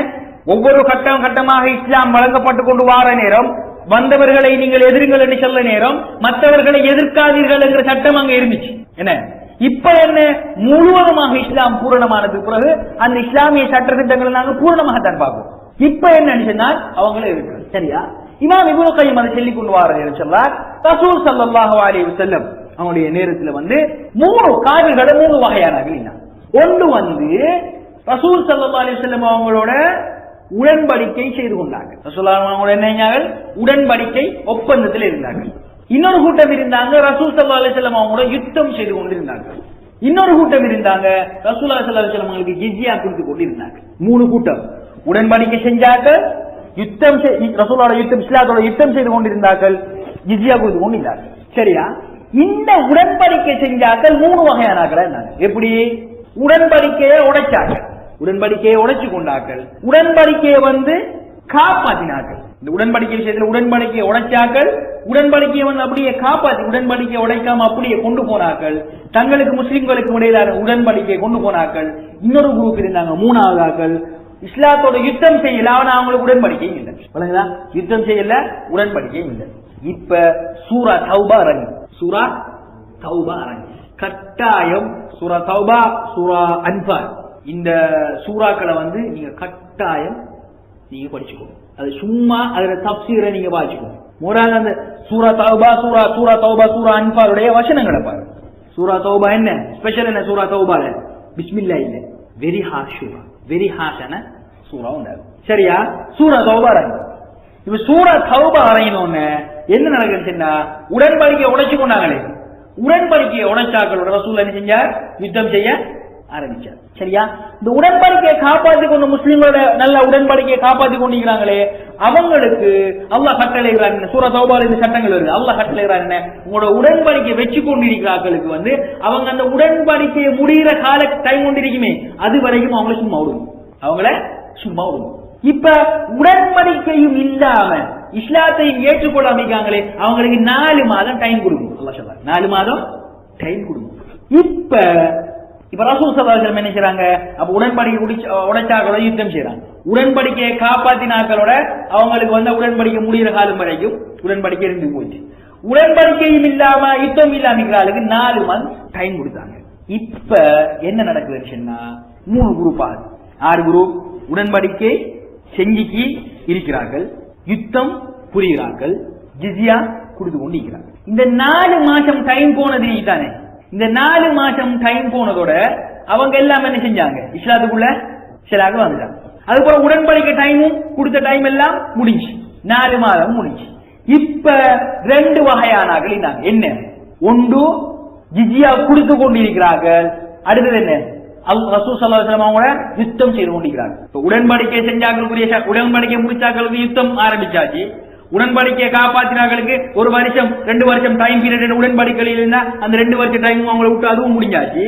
ஒவ்வொரு கட்டமாக இஸ்லாம் வழங்கப்பட்டு கொண்டு வார நேரம் வந்தவர்களை நீங்கள் எதிருங்கள் என்று சொல்ல நேரம் மற்றவர்களை எதிர்க்காதீர்கள் என்ற சட்டம் அங்க இருந்துச்சு. என்ன இப்ப என்ன முழுவதுமாக இஸ்லாம் பூரணமானதுக்கு பிறகு அந்த இஸ்லாமிய சட்ட திட்டங்களை நாங்க பூரணமாக தான் பார்ப்போம். இப்ப என்ன சொன்னால் அவங்களே இருக்கு. சரியா? இமாம் இப்னு கய்யிம் அதை சொல்லிக் கொண்டு வார நேரம் சொன்னார், ரசூல் ஸல்லல்லாஹு அலைஹி வஸல்லம் அவங்களுடைய நேரத்துல 3 காவிர்களை 3 வகையானார்கள். ஒன்று ரசூல் ஸல்லல்லாஹு அலைஹி வஸல்லம் அவங்களோட உடன்படிக்கை செய்து கொண்டாங்க. உடன்படிக்கை ஒப்பந்தத்தில் இருந்தார்கள். இன்னொரு கூட்டம் இருந்தாங்க, ரசூல் ஸல்லல்லாஹு அலைஹி வஸல்லம் அவங்களோட யுத்தம் செய்து கொண்டிருந்தார்கள். இன்னொரு கூட்டம் இருந்தாங்க, ரசூலுல்லாஹி ஸல்லல்லாஹு அலைஹி வஸல்லம் அவங்களுக்கு ஜிஸ்யா கொடுத்து கொண்டிருந்தாங்க. 3 கூட்டம் உடன்படிக்கை செஞ்சாங்க, யுத்தம் ரசூலோட யுத்தம் இஸ்லாத்தோட யுத்தம் செய்து கொண்டிருந்தார்கள், ஜிஸ்யா கொடுத்து கொண்டிருந்தார்கள். சரியா? இந்த உடன்படிக்கை செஞ்சாக்கள் 3 வகையானாக்கள் இருந்தாங்க. எப்படி? உடன்படிக்கையை உடைச்சாங்க, உடன்படிக்கையை உடைச்சு கொண்டார்கள், உடன்படிக்கையை காப்பாற்றினார்கள். இந்த உடன்படிக்கை விஷயத்தில் உடன்படிக்கையை உடைச்சாக்கள், உடன்படிக்கையை அப்படியே காப்பாற்றி உடன்படிக்கையை உடைக்காம அப்படியே கொண்டு போனார்கள். தங்களுக்கு முஸ்லிம்களுக்கு இடையிலான உடன்படிக்கையை கொண்டு போனார்கள். இன்னொரு குரூப் இருந்தாங்க, 3ஆவதாக்கள் இஸ்லாத்தோட யுத்தம் செய்யல, ஆனா அவங்களுக்கு உடன்படிக்கையும் இல்லை. யுத்தம் செய்யல, உடன்படிக்கையும் இல்லை. இப்ப சூரா தௌபா அரங்கு, சூரா தௌபா அரங்கு கட்டாயம். சூரா தௌபா, சூரா அன்ஃபால் இந்த சூறாக்களை வந்து நீங்க கட்டாயம் நீங்க படிச்சுக்கணும். அது சும்மா அதுல தப்சீரை நீங்க வாசிக்கணும். மூணாவது அந்த சூரா தௌபா சூரா அன்பாலுடைய வசனங்களை பாருங்க. சூரா தௌபா என்ன ஸ்பெஷல்? என்ன சூரா தௌபால பிஸ்மில்லா இல்ல, வெரி ஹார்ஷ் சூரா, வெரி ஹார்ஷான சூறா உண்டாது. சரியா? சூரா தௌபா இறங்கும். இப்ப சூரா தௌபா இறங்கினோன்னு என்ன நடக்குதுன்னா, உடன்படிக்கையை உடைச்சு கொண்டாங்களே, உடன்படிக்கையை உடைச்சாக்களோட ரசூல் என்ன செஞ்சார்? யுத்தம் செய்ய ஆரம்பிச்சார். சரியா? இந்த உடன்படிக்கையை காப்பாற்றி கொண்டு முஸ்லிம்களோட நல்ல உடன்படிக்கையை காப்பாற்றி கொண்டிருக்கிறாங்களே, அவங்களுக்கு அல்லாஹ் கட்டளைகிறார். சூரா தௌபால இந்த சட்டங்கள் வருது. அல்லாஹ் கட்டளைகிறார் என்ன? உங்களோட உடன்படிக்கையை வச்சு கொண்டிருக்கிறார்களுக்கு வந்து அவங்க அந்த உடன்படிக்கையை முடிகிற கால டைம் கொண்டிருக்குமே, அது வரைக்கும் அவங்கள சும்மா விடுங்க, அவங்கள சும்மா விடுங்க. இப்ப உடன்படிக்கையும் இல்லாம இஸ்லாத்தையும் ஏற்றுக்கொள்ளாமலே அவங்களுக்கு 4 மாதம் டைம் கொடுக்கும். அல்லாஹ் சொல்றார் 4 மாதம் டைம் கொடுக்கும். இப்ப ரசூல் ஸல்லல்லாஹு அலைஹி வஸல்லம் என்ன செய்றாங்க? அப்ப உடன்படிக்கை உடைச்சாக்களோட யுத்தம் செய்யறாங்க. உடன்படிக்கையை காப்பாத்தினாக்களோட அவங்களுக்கு வந்து உடன்படிக்கை முடிகிற காலம் வரைக்கும் உடன்படிக்கை இருந்து போச்சு. உடன்படிக்கையும் இல்லாம யுத்தம் இல்லாம 4 மந்த் டைம் கொடுத்தாங்க. இப்ப என்ன நடக்குதுன்னா 3 குரூப் ஆகுது. 6 குரூப் உடன்படிக்கை செஞ்சிக்கு இருக்கிறார்கள், யுத்தம் புரிகிறார்கள், ஜிஸ்யா கொடுத்து கொண்டு இருக்கிறார்கள். இந்த 4 மாசம் டைம் போனது தானே. இந்த 4 மாசம் டைம் போனதோட அவங்க எல்லாம் என்ன செஞ்சாங்க? இஸ்லாத்துக்குள்ள சிலாக வந்துட்டாங்க. அதுபோல உடன்படிக்கை டைமும் கொடுத்த டைம் எல்லாம் முடிஞ்சு 4 மாதம் முடிஞ்சு. இப்ப 2 வகையானார்கள் இருந்தாங்க. என்ன? ஒன்று ஜிஸ்யா கொடுத்து கொண்டிருக்கிறார்கள், அடுத்தது என்ன? ரசூல் ஸல்லல்லாஹு அலைஹி வஸல்லம் அவங்கள யுத்தம் செய்து கொண்டிருக்கிறார்கள். உடன்படிக்கை செஞ்சாக்களுக்குரிய உடன்படிக்கை முடிச்சாக்களுக்கு யுத்தம் ஆரம்பிச்சாச்சு. உடன்படிக்கையை காப்பாற்றினார்களுக்கு 1 வருஷம் 2 வருஷம் டைம் பீரியட் உடன்படிக்கையில் இருந்தா அந்த 2 வருஷம் டைம் அவங்களை விட்டு அதுவும் முடிஞ்சாச்சு.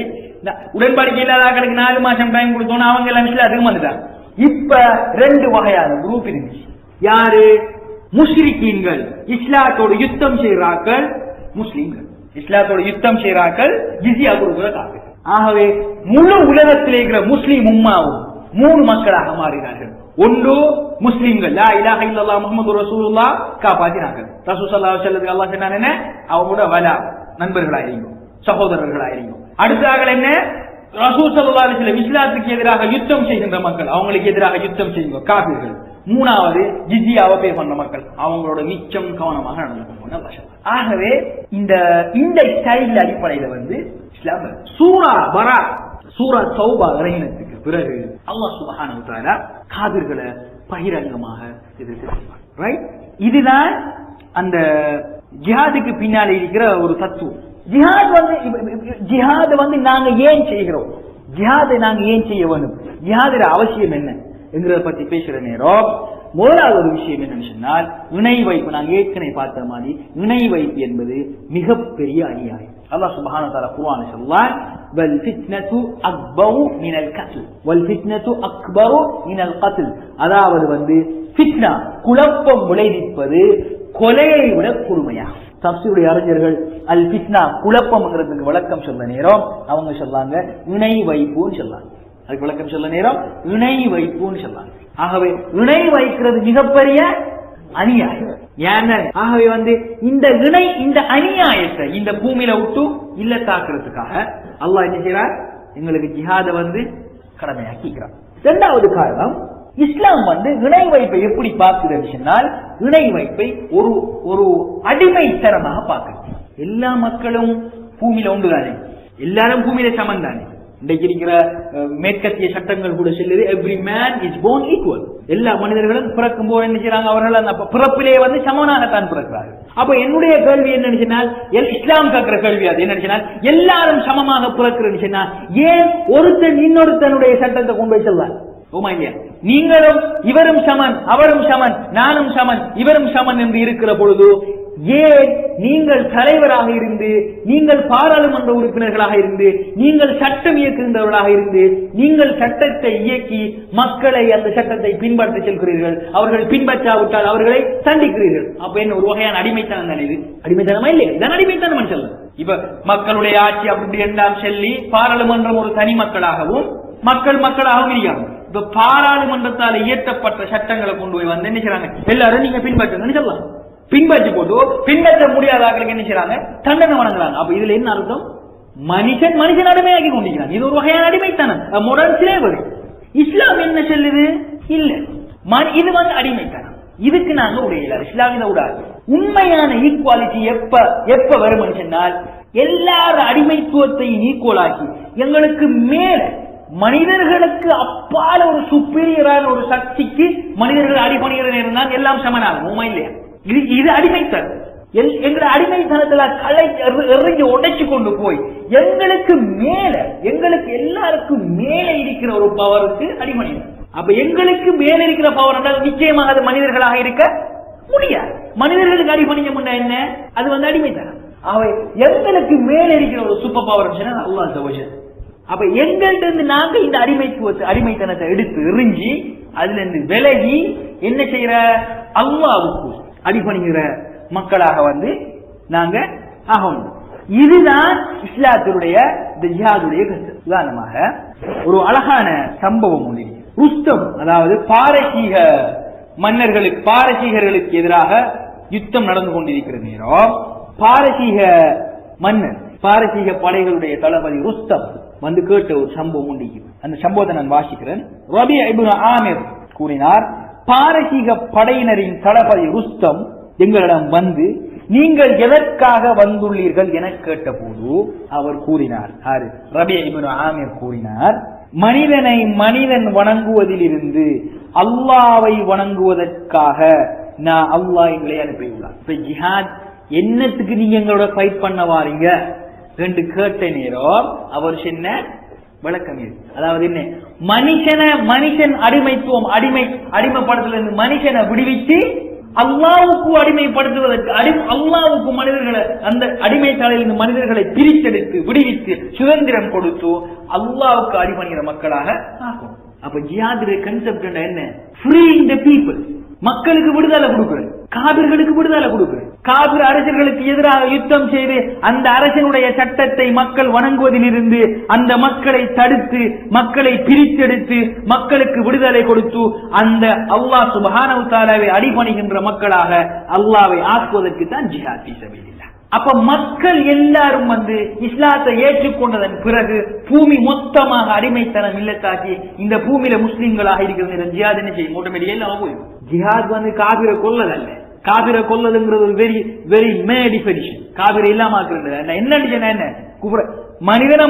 உடன்படிக்கை இல்லாதவர்களுக்கு 4 மாசம் டைம் கொடுத்தோம்னா அவங்க எல்லாம் இஸ்லாத்துக்கு வந்துட்டாங்க. இப்ப 2 வகையான குரூப் இருந்துச்சு. யாரு? முஷ்ரிக்கீன்கள், இஸ்லாத்தோடு யுத்தம் செய்கிறார்கள். முஸ்லிம்கள் இஸ்லாத்தோடு யுத்தம் செய்கிறார்கள், ஜிஸ்யா கொடுக்கிற காப்பீர். ஆகவே முழு உலகத்தில் இருக்கிற முஸ்லிம் உம்மாவும் 3 மக்களாக மாறினார்கள். ஒன்று முஸ்லிம்கள், லா இலாஹ இல்லல்லாஹ் முஹம்மது ரசூலுல்லாஹ் காப்பாற்றினார்கள். ரசூல் ஸல்லல்லாஹு அலைஹி வஸல்லம் அல்லாஹ் சொன்னான் என்ன? அவங்களோட வலா நண்பர்களாயிருக்கும், சகோதரர்களாயிருக்கும். அடுத்ததாக என்ன? ரசூல் ஸல்லல்லாஹு அலைஹி வஸல்லம் இஸ்லாத்துக்கு எதிராக யுத்தம் செய்கின்ற மக்கள், அவங்களுக்கு எதிராக யுத்தம் செய்யுங்க காஃபிர்கள். 3வது ஜிஸ்யாவை பே பண்ண மக்கள், அவங்களோட மிச்சம் கவனமாக நடந்து. ஆகவே இந்த ஸ்டைல் அடிப்படையில வந்து இஸ்லாம் சூரா பரா சூரா தௌபா இறங்கினதுக்கு பிறகு அல்லாஹ் சுப்ஹானஹு வ தஆலா காபிர்களை பகிரங்கமாக எதிர்க்கிறார். ரைட்? இதுதான் அந்த ஜிஹாதுக்கு பின்னால இருக்கிற ஒரு தத்துவம். ஜிஹாத் வந்து நாங்க ஏன் செய்கிறோம், ஜிஹாதை நாங்க ஏன் செய்ய வேண்டும், ஜிஹாதுல அவசியம் என்ன என்கிறத பத்தி பேசுற நேரம் முதலாவது ஒரு விஷயம் என்னன்னு சொன்னால் இணை வைப்பு. நாங்க ஏற்கனவே பார்த்த மாதிரி இணை வைப்பு என்பது மிகப்பெரிய அநியாயம். அல்லாஹ் சுப்ஹானஹு வ தஆலா குர்ஆன்ல சொல்றான், வல் ஃபித்னது அக்பரு மினல் கத்ல் வல் ஃபித்னது அக்பரு மினல் கத்ல். அதாவது வந்து ஃபித்னா குழப்பம் விளைவிப்பது கொலையை விட கொடுமையாகும். தஃசீருடைய அறிஞர்கள் அல் ஃபித்னா குழப்பம்ங்கிறதுக்கு விளக்கம் சொல்ல நேரம் அவங்க சொல்றாங்க இணை வைப்புன்னு சொல்றாங்க. அதுக்கு விளக்கம் சொல்ல நேரம் இணை வைப்புன்னு சொல்றாங்க. ஆகவே இணை வைக்கிறது மிகப்பெரிய அநியாயம். ஆகவே வந்து இந்த அநியாயத்தை இந்த பூமியில விட்டு இல்ல தாக்குறதுக்காக அல்லாஹ் என்ன செய்யறார்? எங்களுக்கு ஜிஹாத வந்து கடமையாக்கிறார். 2வது காரணம், இஸ்லாம் வந்து இணை வைப்பை எப்படி பார்க்குது சொன்னால் இணை வைப்பை ஒரு அடிமைத்தனமாக பார்க்குது. எல்லா மக்களும் பூமியில ஒன்றுதானே, எல்லாரும் பூமியில சமன் தானே. இன்றைக்கு இருக்கிற மேற்கத்திய சட்டங்கள் கூட சொல்லுது every man is born equal. எல்லா மனிதர்களும் பிறக்கும் போது என்ன செய்யறாங்க? அவர்கள் அந்த பிறப்பிலேயே வந்து சமனாகத்தான் பிறக்கிறார்கள். அப்ப என்னுடைய கேள்வி என்னன்னு சொன்னால், இஸ்லாம் கேட்கிற கேள்வி அது என்னன்னு சொன்னால், எல்லாரும் சமமாக பிறக்கிறேன்னு சொன்னால் ஏன் ஒருத்தன் இன்னொருத்தனுடைய சட்டத்தை கொண்டு போய் சொல்றார்? ஓமா இல்லையா? நீங்களும் இவரும் சமன், அவரும் சமன், நானும் சமன், இவரும் சமன் என்று இருக்கிற பொழுது ஏன் நீங்கள் தலைவராக இருந்து, நீங்கள் பாராளுமன்ற உறுப்பினர்களாக இருந்து, நீங்கள் சட்டம் இயக்குகின்றவர்களாக இருந்து, நீங்கள் சட்டத்தை இயக்கி மக்களை அந்த சட்டத்தை பின்பற்ற செல்கிறீர்கள், அவர்கள் பின்பற்றாவிட்டால் அவர்களை தண்டிக்கிறீர்கள்? அப்ப என்ன ஒரு வகையான அடிமைத்தனம் தானே இது? அடிமைத்தனமா இல்லையா? இதான் அடிமைத்தனம் சொல்ல. இப்ப மக்களுடைய ஆட்சி அப்படி எல்லாம் சொல்லி பாராளுமன்றம் ஒரு தனி மக்களாகவும் மக்களாகவும் இருக்காங்க. இப்ப பாராளுமன்றத்தால் இயற்றப்பட்ட சட்டங்களை கொண்டு போய் வந்து என்ன செய்றாங்க? எல்லாரும் நீங்க பின்பற்றுங்கன்னு சொல்லலாம். பின்பற்றி போட்டு பின்பற்ற முடியாதவர்களுக்கு என்ன செய்றாங்க? தண்டனை வழங்குறாங்க. அப்ப இதுல என்ன அர்த்தம்? மனுஷன் அடிமையாக்கி கொண்டிருக்கிறான். இது ஒரு வகையான அடிமைத்தனம், மாடர்ன் ஸ்லேவரி. இஸ்லாம் என்ன சொல்லுது? இல்ல, இது அடிமைத்தனம், இதுக்கு நாங்க உடையல. இஸ்லாம் இதை விடாது. உண்மையான ஈக்குவாலிட்டி எப்ப வரும் சொன்னால், எல்லார அடிமைத்துவத்தையும் ஈக்குவலாக்கி எங்களுக்கு மேல மனிதர்களுக்கு அப்பால ஒரு சுப்பீரியரான ஒரு சக்திக்கு மனிதர்கள் அடிபணிகிற நேரம் தான் எல்லாம் சமனாகும். உண்மை இல்லையா? இது அடிமைத்தனம். எங்களை அடிமைத்தனத்துல களை எறிஞ்சு உடைச்சு கொண்டு போய் எங்களுக்கு எல்லாருக்கும் மேல இருக்கிற ஒரு பவருக்கு அடிமணிதான். அப்ப எங்களுக்கு மேல இருக்கிற பவர் என்றால் நிச்சயமாக அது மனிதர்களாக இருக்க முடியாது. மனிதர்களுக்கு அடிபணிக்க முன்னா என்ன? அது அடிமைத்தனம். அவை எங்களுக்கு மேல இருக்கிற ஒரு சூப்பர் பவர் அல்லாஹ் தஆலா. அப்ப எங்கள்கிட்ட இருந்து நாங்க இந்த அடிமைத்தனத்தை எடுத்து எறிஞ்சி அதுல இருந்து விலகி என்ன செய்யற? அல்லாஹ்வுக்கு அடிபணிகிற மக்களாக நாங்க ஆகணும். இதுதான் இஸ்லாத்தினுடைய ஜிஹாதுடைய கருத்து. உதாரணமாக ஒரு அழகான சம்பவம் ஒன்று. ருஸ்தம், அதாவது பாரசீகர்களுக்கு எதிராக யுத்தம் நடந்து கொண்டிருக்கிற நேரம் பாரசீக மன்னர், பாரசீக படைகளுடைய தளபதி ருஸ்தம் கேட்ட ஒரு சம்பவம் உண்டு. அந்த சம்பவத்தை நான் வாசிக்கிறேன். ரபி இப்னு ஆமிர் கூறினார், பாரசீக படையினரின் தளபதி ருஸ்தம் எங்களிடம் நீங்கள் எதற்காக வந்துள்ளீர்கள் என கேட்டபோது அவர் கூறினார், ரபி இப்னு ஆமிர் கூறினார், மனிதனை மனிதன் வணங்குவதில் இருந்து அல்லாஹ்வை வணங்குவதற்காக நான் அல்லாஹ் எங்களை அனுப்பியுள்ளார். இப்ப ஜிஹாத் என்னத்துக்கு நீங்க எங்களோட ஃபைட் பண்ண வாரீங்க என்று கேட்ட நேரம் அவர் சொன்ன விளக்கம் இது. அதாவது என்ன? மனுஷன் அடிமைத்துவம் அடிமைப்படுத்தல இருந்து மனுஷனை விடுவித்து அல்லாஹ்வுக்கு அடிமைப்படுத்துவதற்கு அல்லாஹ்வுக்கு மனிதர்களை அந்த அடிமைத்தாளையில் மனிதர்களை பிரித்தெடுத்து விடுவித்து சுதந்திரம் கொடுத்து அல்லாஹ்வுக்கு அடிபணிகிற மக்களாக ஆகும். அப்ப ஜிஹாதுடைய கான்செப்ட் என்ன? Freeing the people. மக்களுக்கு விடுதலை கொடுக்கிறது, காபிர்களுக்கு விடுதலை கொடுக்கிறது. காபிர் அரசர்களுக்கு எதிராக யுத்தம் செய்து அந்த அரசனுடைய சட்டத்தை மக்கள் வணங்குவதில் இருந்து அந்த மக்களை தடுத்து மக்களை பிரித்தெடுத்து மக்களுக்கு விடுதலை கொடுத்து அந்த அல்லாஹ் சுப்ஹானஹு வ தஆலாவை அடிபணிகின்ற மக்களாக அல்லாஹ்வை ஆக்குவதற்கு தான் ஜிஹாத் ஃபீ சபீலில்லாஹ். அப்ப மக்கள் எல்லாரும் இஸ்லாத்தை ஏற்றுக்கொண்டதன் பிறகு பூமி மொத்தமாக அடிமைத்தனம் இல்லத்தாக்கி இந்த பூமியில முஸ்லிம்களாக இருக்கிற ஜிஹாத் என்ன செய்யும்? ஆட்டோமேட்டிக்கா இல்லாம போயிடும். ஜிஹாத் காபிரை கொல்லதல்ல. காபிரை கொல்லதுங்கிறது ஒரு வெரி வெரி மே டிஃபெனிஷன். காபிரை இல்லாம என்ன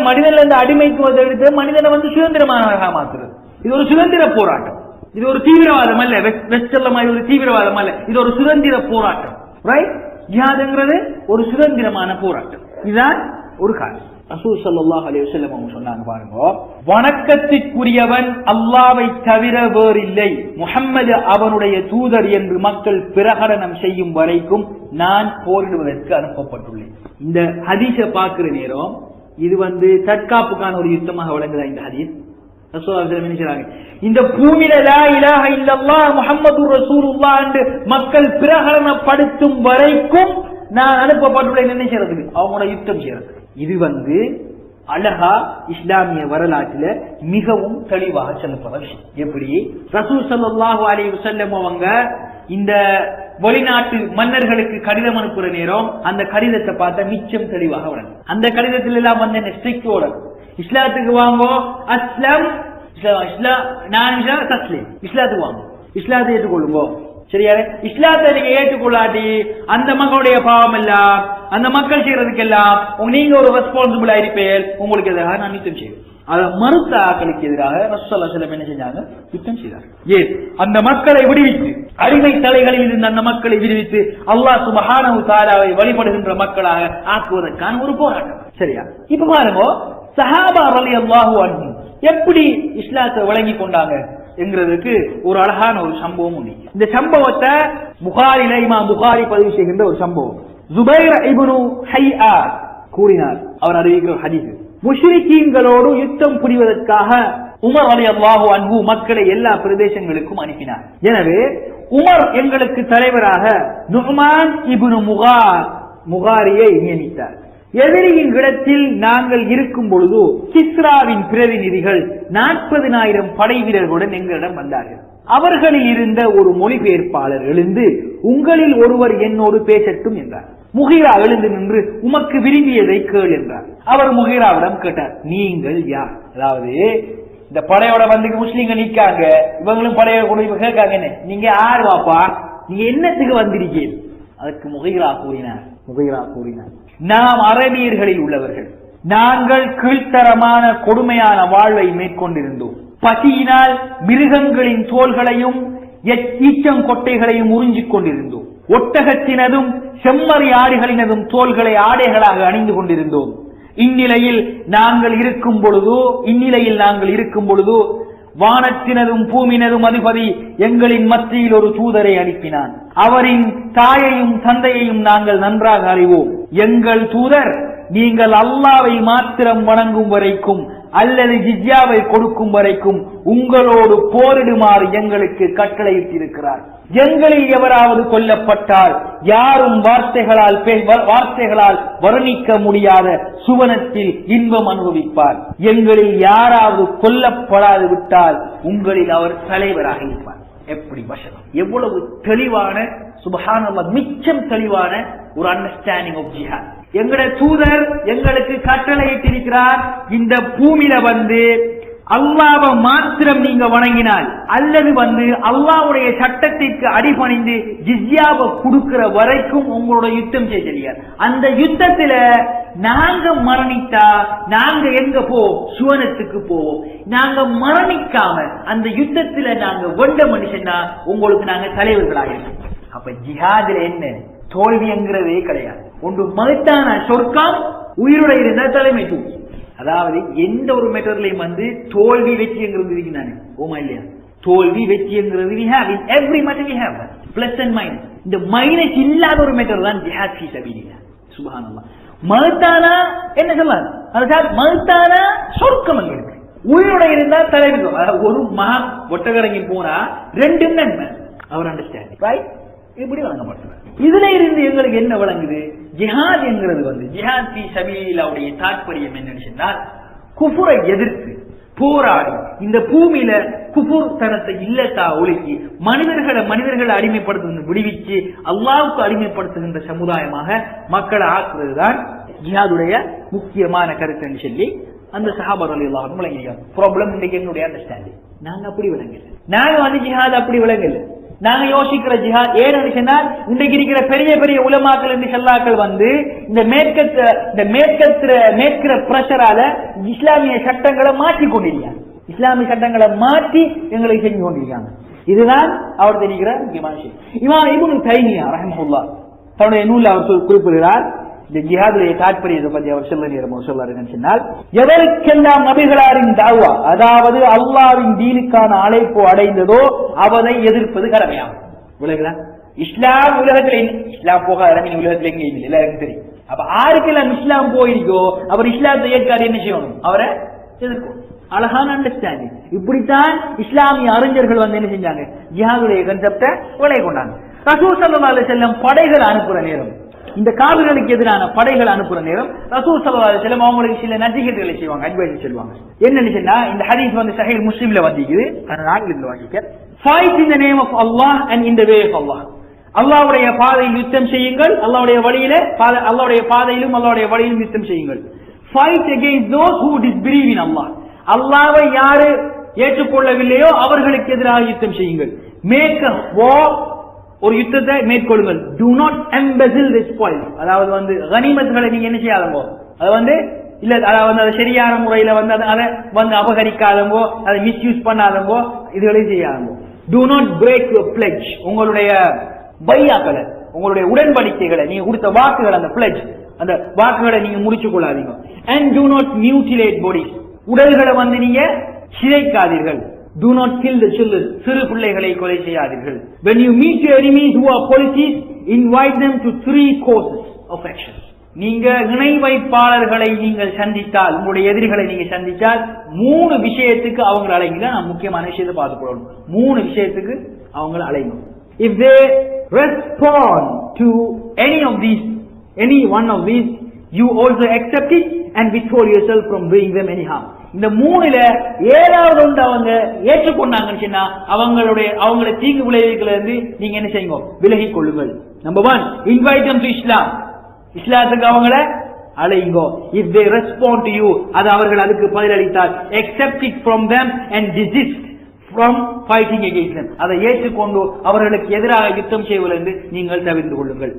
மனிதன்ல இருந்து அடிமைத்துவத்தை எடுத்து மனிதனை சுதந்திரமாக மாத்துறது. இது ஒரு சுதந்திர போராட்டம். இது ஒரு தீவிரவாதம் அல்ல. வெஸ்டர்ல மாதிரி ஒரு தீவிரவாதம் அல்ல. இது ஒரு சுதந்திர போராட்டம். ரைட்? ஜிஹாதுங்கிறது ஒரு சுதந்திரமான போராட்டம். இதுதான் ஒரு காரணம். ரசூல் ஸல்லல்லாஹு அலைஹி வஸல்லம் அவங்க சொன்னாங்க பாருங்க, வணக்கத்திற்குரியவன் அல்லாஹ்வை தவிர வேறில்லை, முஹம்மது அவனுடைய தூதர் என்று மக்கள் பிரகடனம் செய்யும் வரைக்கும் நான் போரிடுவதற்கு அனுப்பப்பட்டுள்ளேன். இந்த ஹதீஸை பார்க்கிற நேரம் இது தற்காப்புக்கான ஒரு யுத்தமாக விளங்குதா இந்த ஹதீஸ்? இந்த பூமியில லா இலாஹ இல்லல்லாஹ் முஹம்மதுர் ரசூலுல்லாஹ் என்று மக்கள் பிரகடனப்படுத்தும் வரைக்கும் நான் அனுப்பப்பட்டுள்ளேன். என்ன செய்யறதுக்கு? அவங்களோட யுத்தம் செய்யறது. இது அழகா இஸ்லாமிய வரலாற்றில் மிகவும் தெளிவாக சொல்லப்பட விஷயம். எப்படி ரசூல் ஸல்லல்லாஹு அலைஹி வஸல்லம் அவங்க இந்த வெளிநாட்டு மன்னர்களுக்கு கடிதம் அனுப்புற நேரம் அந்த கடிதத்தை பார்த்தா மிச்சம் தெளிவாக வரும். அந்த கடிதத்தில் எல்லாம் என்ன ஸ்ட்ரிக்ட் ஓட இஸ்லாத்துக்கு வாங்கோ, அஸ்லாம் இஸ்லாத்துக்கு வாங்க, இஸ்லாத்தை ஏற்றுக்கொள்ளுங்கோ. சரியா? இஸ்லாத்தை நீங்க ஏற்றுக்கொள்ளாட்டி அந்த மக்களுடைய பாவம் எல்லாம் அந்த மக்கள் செய்யறதுக்கு எல்லாம் நீங்க ஒரு ரெஸ்பான்சிபிள் ஆயிருப்பேன். உங்களுக்கு எதிராக நான் யுத்தம் செய்வேன். அதை மறுத்த ஆக்களுக்கு எதிராக ரசூலுல்லாஹி ஸல்லல்லாஹு அலைஹி வஸல்லம் என்ன செஞ்சாங்க? யுத்தம் செய்தார். ஏன்? அந்த மக்களை விடுவித்து, அடிமை தலைகளில் இருந்து அந்த மக்களை விடுவித்து அல்லாஹ் சுப்ஹானஹு வ தஆலாவை வழிபடுகின்ற மக்களாக ஆக்குவதற்கான ஒரு போராட்டம். சரியா? இப்ப பாருங்க, சஹாபா ரலியல்லாஹு அன்ஹும் எப்படி இஸ்லாத்தை வழங்கி கொண்டாங்க என்கிறதுக்கு ஒரு அழகான ஒரு சம்பவம் உண்டு. இந்த சம்பவத்தை புகாரில இமாம் புகாரி பதிவு செய்கின்ற ஒரு சம்பவம். ஜுபைர் இப்னு ஹைஆ கூறினார். அவர் அறிவிக்கிற ஒரு ஹதீஸ், முஷ்ரிக்கீன்களோடு யுத்தம் புரிவதற்காக உமர் ரலியல்லாஹு அன்ஹு மக்களை எல்லா பிரதேசங்களுக்கும் அனுப்பினார். எனவே உமர் எங்களுக்கு தலைவராக நுஅமான் இப்னு முகாரியை நியமித்தார். எதிரியின் இடத்தில் நாங்கள் இருக்கும் பொழுது கிஸ்ராவின் பிரதிநிதிகள் 40,000 படை வீரர்களுடன் எங்களிடம் வந்தார்கள். அவர்களில் இருந்த ஒரு மொழிபெயர்ப்பாளர் எழுந்து, உங்களில் ஒருவர் என்னோடு பேசட்டும் என்றார். முகீரா எழுந்து நின்று உமக்கு விரும்பியதை கேள் என்றார். அவர் முகீராவிடம் கேட்டார், நீங்கள் யார்? அதாவது இந்த படையோட வந்து முஸ்லீம்கள் நிக்காங்க, இவங்களும் படையோட கூட கேட்காங்க, நீங்க யார் வாப்பா, நீங்க என்னத்துக்கு வந்திருக்கீங்க? அதற்கு முகீரா கூறினார், நாம் அரபியர்களில் உள்ளவர்கள், நாங்கள் கீழ்த்தரமான கொடுமையான வாழ்வை மேற்கொண்டிருந்தோம். பசியினால் மிருகங்களின் தோள்களையும் ஈச்சங்கொட்டைகளையும் உறிஞ்சிக் கொண்டிருந்தோம். ஒட்டகத்தினதும் செம்மறி ஆடுகளினதும் தோள்களை ஆடைகளாக அணிந்து கொண்டிருந்தோம். இந்நிலையில் நாங்கள் இருக்கும் பொழுதோ வானத்தினதும் பூமியினதும் அதிபதி எங்களின் மத்தியில் ஒரு தூதரை அனுப்பினான். அவரின் தாயையும் தந்தையையும் நாங்கள் நன்றாக அறிவோம். எங்கள் தூதர் நீங்கள் அல்லாவை மாத்திரம் வணங்கும் வரைக்கும் அல்லது ஜிஸ்யாவை கொடுக்கும் வரைக்கும் உங்களோடு போரிடுமாறு எங்களுக்கு கட்டளையிட்டிருக்கிறார். எங்களில் எவராவது கொல்லப்பட்டால் யாரும் வார்த்தைகளால் வர்ணிக்க முடியாத சுவனத்தில் இன்பம் அனுபவிப்பார். எங்களில் யாராவது கொல்லப்படாது விட்டால் உங்களில் அவர் தலைவராக இருப்பார். எப்படி வசனம், எவ்வளவு தெளிவான, சுப்ஹானல்லாஹ், மிச்சம் தெளிவான ஒரு அண்டர்ஸ்டாண்டிங் ஆஃப் ஜிஹாத். எங்களுடைய தூதர் எங்களுக்கு கட்டளையிட்டிருக்கிறார், இந்த பூமியில வந்து அல்லாஹ்வை மாத்திரம் நீங்க வணங்கினால் அல்லது வந்து அல்லாஹ்வுடைய சட்டத்திற்கு அடிபணிந்து ஜிஸ்யாவை கொடுக்கிற வரைக்கும் உங்களோட யுத்தம் செய்யலையார். அந்த யுத்தத்துல நாங்க மரணித்தா நாங்க எங்க போவோம்? சுவனத்துக்கு போவோம். நாங்க மரணிக்காம அந்த யுத்தத்துல நாங்க வெண்ட மனுஷன்னா உங்களுக்கு நாங்க தலைவர்களாயிருக்கோம். அப்ப ஜிஹாதுல என்ன தோல்விங்கிறதே கிடையாது. ஒன்று மகத்தான சொர்க்கம், உயிரோட இருந்தா தலைமை தூக்கி. அதாவது எந்த ஒரு மெட்டர்லையும் வந்து தோல்வி வெற்றிங்கிறது இருக்குதானே, ஓமா இல்லையா? தோல்வி வெற்றிங்கிறது we have in every matter we have plus and minus. இந்த மைனஸ் இல்லாத ஒரு மெட்டர் தான் ஜிஹாத் ஃபீ சபீலில்லாஹ். சுப்ஹானல்லாஹ். மகத்தானா என்ன சொல்லலாம்? அதாவது மகத்தானா சொர்க்கம் அங்க இருக்கு. உயிரோட இருந்தா தலைமை. ஒரு மகன் ஒட்டகரங்கி போனா ரெண்டு நன்மை. அவர் அண்டர்ஸ்டாண்டிங் ரைட்? இப்படி வழங்கப்பட்டது. இதுல இருந்து எங்களுக்கு என்ன வழங்குது? ஜிஹாத் என்கிறது வந்து ஜிஹாத் ஃபீ சபீலில்லாஹ்வுடைய தாற்பயம் என்னன்னு சொன்னால், குஃபரை எதிர்த்து போராடி இந்த பூமியில குஃபுர் தனத்தை இல்லத்தா ஒழுக்கி மனிதர்களை அடிமைப்படுத்துகின்ற விடுவிச்சு அல்லாஹ்வுக்கு அடிமைப்படுத்துகின்ற சமுதாயமாக மக்களை ஆக்குவதுதான் ஜிஹாதுடைய முக்கியமான கருத்துன்னு சொல்லி அந்த சஹாபா ரலியல்லாஹு அன்ஹும் விளங்கினாங்க. ப்ராப்ளம் இன்றைக்கு என்னுடைய அண்டர்ஸ்டாண்டிங். நாங்க அப்படி விளங்கல. நாங்க வந்து ஜிஹாத் அப்படி விளங்கல. நாங்க யோசிக்கிற ஜிஹாத் ஏன்னு சொன்னால், இன்றைக்கு இருக்கிற பெரிய பெரிய உலமாக்கள் என்று சொல்லாக்கள் வந்து இந்த மேற்கிற பிரஷரால இஸ்லாமிய சட்டங்களை மாற்றி கொண்டிருக்காங்க. இஸ்லாமிய சட்டங்களை மாற்றி எங்களை செஞ்சு கொண்டிருக்காங்க. இதுதான் அவர் தெரிகிற முக்கியமான விஷயம். இமாம் இப்னு தைமியா ரஹ்மத்துல்லாஹ் தன்னுடைய நூலில் அவர் குறிப்பிடுகிறார், இந்த ஜிஹாதுடைய தாற்பயத்தை பற்றி அவர் சொல்லுகிறார் சொன்னால், எதற்கெல்லாம் நபிகளாரின் தாவா, அதாவது அல்லாஹ்வின் தீனுக்கான அழைப்பு அடைந்ததோ அவனை எதிர்ப்பது கடமையாகும். விளங்குதா? இஸ்லாம் உலகத்தில் இஸ்லாம் போகாத உலகத்தில் எங்க இல்லை, எல்லாருக்கும் தெரியும். அப்ப ஆருக்கெல்லாம் இஸ்லாம் போயிருக்கோ அவர் இஸ்லாத்தை ஏற்காது என்ன செய்யணும்? அவரை எதிர்க்கணும். அழகான அண்டர்ஸ்டாண்டிங். இப்படித்தான் இஸ்லாமிய அறிஞர்கள் வந்து என்ன செஞ்சாங்க? ஜிஹாதுடைய கன்செப்டை விளை கொண்டாங்க. ரசூல் ஸல்லல்லாஹு அலைஹி வஸல்லம் படைகள் அனுப்புற நேரம், இந்த காவிர்களுக்கு எதிரான படைகள் அனுப்புற நேரம் ரசூல் ஸல்லல்லாஹு அலைஹி வஸல்லம் அவங்களுக்கு சில நசிஹத்துகளை செய்வாங்க, அட்வைஸ் சொல்லுவாங்க. என்னன்னு சொன்னா, இந்த ஹதீஸ் வந்து சஹீஹ் முஸ்லிம்ல வந்திருக்குது, அதனால இதுல வாசிக்க, fight in the name of Allah and in the way of Allah. அல்லாஹ்வுடைய பாதையில் யுத்தம் செய்யுங்கள், அல்லாஹ்வுடைய வழியில அல்லாஹ்வுடைய பாதையிலும் அல்லாஹ்வுடைய வழியிலும் யுத்தம் செய்யுங்கள். ஃபைட் அகைன்ஸ்ட் தோஸ் ஹூ டிஸ்பிலீவ் இன் அல்லாஹ். அல்லாஹ்வை யாரு ஏற்றுக்கொள்ளவில்லையோ அவர்களுக்கு எதிராக யுத்தம் செய்யுங்கள். மேக் அ வார், ஒரு யுத்தத்தை மேற்கொள்ளுங்கள். do not embezzle the spoil, அதாவது வந்து கனிமத்துகளை நீங்க என்ன செய்யாதங்கோ, அது வந்து இல்ல, அதாவது அதை சரியான முறையில வந்து அதை வந்து அபகரிக்காதங்கோ, அதை misuse பண்ணாதங்கோ, இதுகளையும் செய்யாதங்கோ. do not break your pledge, உங்களுடைய பையாக்களை, உங்களுடைய உடன்படிக்கைகளை, நீங்க கொடுத்த வாக்குகள், அந்த pledge, அந்த வாக்குகளை நீங்க முடிச்சு கொள்ளாதீங்க. and do not mutilate bodies, உடல்களை வந்து நீங்க சிதைக்காதீர்கள். do not kill the children, சிறு பிள்ளைகளை கொலை செய்யாதீர்கள். when you meet your enemies who are polytheists, invite them to 3 courses of action. நீங்க இணை வைப்பாளர்களை நீங்கள் சந்தித்தால், உங்களுடைய எதிரிகளை நீங்க சந்தித்தால் 3 விஷயத்துக்கு அவங்களை அழைங்க. நான் முக்கியமான விஷயத்தை பார்த்து போடணும். 3 விஷயத்துக்கு அவங்களை அழைங்க. if they respond to any one of these, you also accept it and withhold yourself from doing them any harm. இந்த 3ல ஏதாவது ஒன்று அவங்க ஏற்றுக்கொண்டாங்கன்னு சொன்னா அவங்களை தீங்கு விளைவுகளை இருந்து நீங்க என்ன செய்யுங்க? விலகிக் கொள்ளுங்கள். Number 1, invite them to Islam. இஸ்லாத்துக்கு அவங்கள அழைங்கோ. If they respond to you, அது அவர்கள் அதுக்கு பதிலளித்தால், accept it from them and desist from fighting against them, அதை ஏற்றுக்கொண்டு அவர்களுக்கு எதிராக யுத்தம் செய்வதிலிருந்து நீங்கள் தவிர்த்து கொள்ளுங்கள்.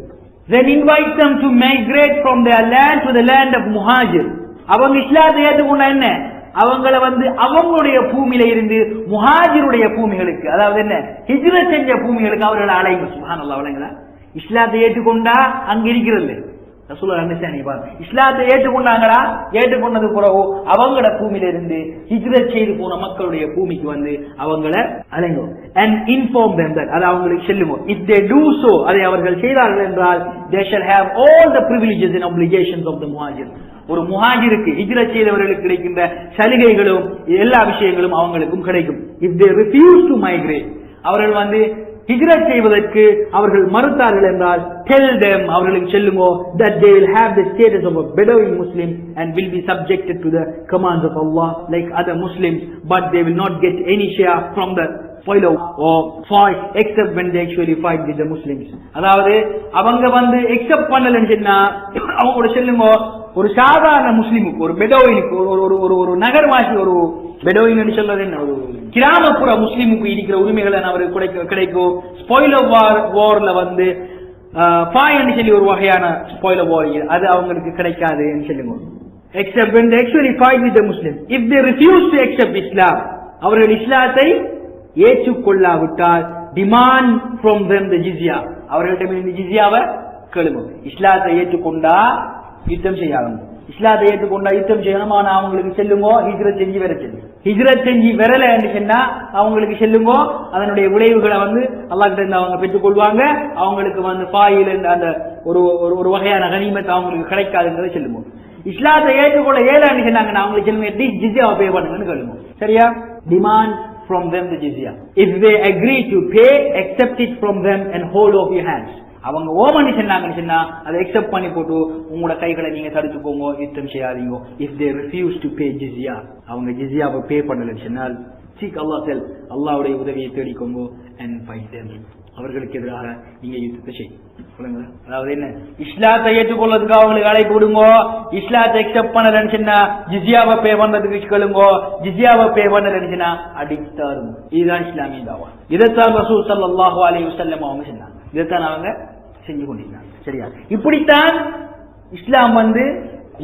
Then invite them to migrate from their land to the land of Muhajir. அவங்க இஸ்லாத்தை ஏற்றுக்கொண்டா என்ன, அவங்கள அவங்களுடைய பூமியில இருந்து முஹாஜிருடைய பூமிகளுக்கு, அதாவது என்ன ஹிஜ்ரத் செஞ்ச பூமிகளுக்கு அவர்களை அழைங்க. சுப்ஹானல்லாஹ், வழங்குதா? இஸ்லாத்தை ஏற்றுக்கொண்டா அங்க இருக்கிறது இஸ்லாத்தை ஏற்றுக்கொண்டாங்களா, ஏற்றுக்கொண்டது பிறகு அவங்களோட பூமியில இருந்து ஹிஜ்ரத் செய்து போன மக்களுடைய பூமிக்கு அவங்கள அழைங்க. and inform them that, அது அவங்களுக்கு சொல்லுங்க. if they do so, அதை அவர்கள் செய்தார்கள் என்றால், they shall have all the privileges and obligations of the muhajir. ஒரு முஹாஜிருக்கு ஹிஜ்ரத் செய்தவர்களுக்கு கிடைக்கின்ற சலுகைகளும் எல்லா விஷயங்களும் அவங்களுக்கும் கிடைக்கும். if they refuse to migrate, அவர்கள் ஹிஜ்ரத் செய்வதற்கு அவர்கள் மறுத்தார்கள் என்றால், tell them, அவர்களுக்கு சொல்லுங்க, that they will have the status of a Bedouin Muslim and will be subjected to the commands of Allah like other Muslims, but they will not get any share from the spoil or fight except when they actually fight with the Muslims. அதாவது அவங்க except பண்ணலன்னு சொன்னா அவங்களோட சொல்லுங்க, ஒரு சாதாரண முஸ்லிமுக்கு, ஒரு பெடோயினுக்கு, ஒரு நகர்வாசி, ஒரு பெடோயின் சொல்றது என்ன, ஒரு கிராமப்புற முஸ்லிமுக்கு இருக்கிற உரிமைகளை அவருக்கு கிடைக்கும். ஸ்பாயிலர் வார்ல பாய்ன்னு சொல்லி ஒரு வகையான ஸ்பாயிலர் வார், அது அவங்களுக்கு கிடைக்காதுன்னு சொல்லுங்க. except when they actually fight with the Muslims. if they refuse to accept Islam, அவர்கள் இஸ்லாத்தை ஏற்றுக்கொள்ளாவிட்டால், demand from them the jizya, அவர்களிடம் ஜிஸ்யாவை கேளுங்க. இஸ்லாத்தை ஏற்றுக்கொண்டா யுத்தம் செய்யணும், இஸ்லாத்தை ஏற்றுக்கொண்டா யுத்தம் செய்யணும். ஆனா அவங்களுக்கு செல்லுங்கோ ஹிஜ்ரத் செஞ்சு வர சொல்லு. ஹிஜ்ரத் செஞ்சு வரல சொன்னா அவங்களுக்கு செல்லுங்கோ, அதனுடைய விளைவுகளை அல்லாஹ் கிட்ட இருந்து அவங்க பெற்றுக் கொள்வாங்க. அவங்களுக்கு பாயில் அந்த ஒரு வகையான கனிமத்தை அவங்களுக்கு கிடைக்காதுன்றதை சொல்லுங்க. இஸ்லாத்தை ஏற்றுக்கொள்ள ஏழான்னு சொன்னாங்கன்னா அவங்களுக்கு சொல்லுங்க, ஜிஸ்யாவை பே பண்ணுங்கன்னு கேளுங்க. சரியா? Demand from them the jizya. if they agree to pay, accept it from them and hold off your hands. அவங்க ஓமனி சொன்னாங்கன்னு சொன்னா அதை அக்செப்ட் பண்ணி போட்டு உங்களோட கைகளை நீங்க தடுத்துக்கோங்க, யுத்தம் செய்யாதீங்க. if they refuse to pay jizya, அவங்க ஜிஸ்யாவை பே பண்ணலன்னு சொன்னால், seek Allah help, அல்லாஹ்வுடைய உதவியை தேடிக்கோங்க, and fight them, அவர்களுக்கு எதிராக நீங்க யுத்தத்தை செய்யுங்க. அதாவது என்ன, இஸ்லாத்தை ஏற்றுக்கொள்றதுக்கு அவங்களுக்கு அழைப்பு விடுங்க. இஸ்லாத்தை அக்செப்ட் பண்ணலன்னு சொன்னா ஜிஸ்யாவை பே பண்றதுக்கு கேளுங்க. ஜிஸ்யாவை பே பண்ணலன்னு சொன்னா அடித்தாருங்க. இதுதான் இஸ்லாமிய தாவா. இதைத்தான் ரசூல் ஸல்லல்லாஹு அலைஹி வஸல்லம் அவங்க சொன்னாங்க. இதைத்தான் அவங்க செஞ்சு கொண்டிருந்தாங்க. சரியா? இப்படித்தான் இஸ்லாம்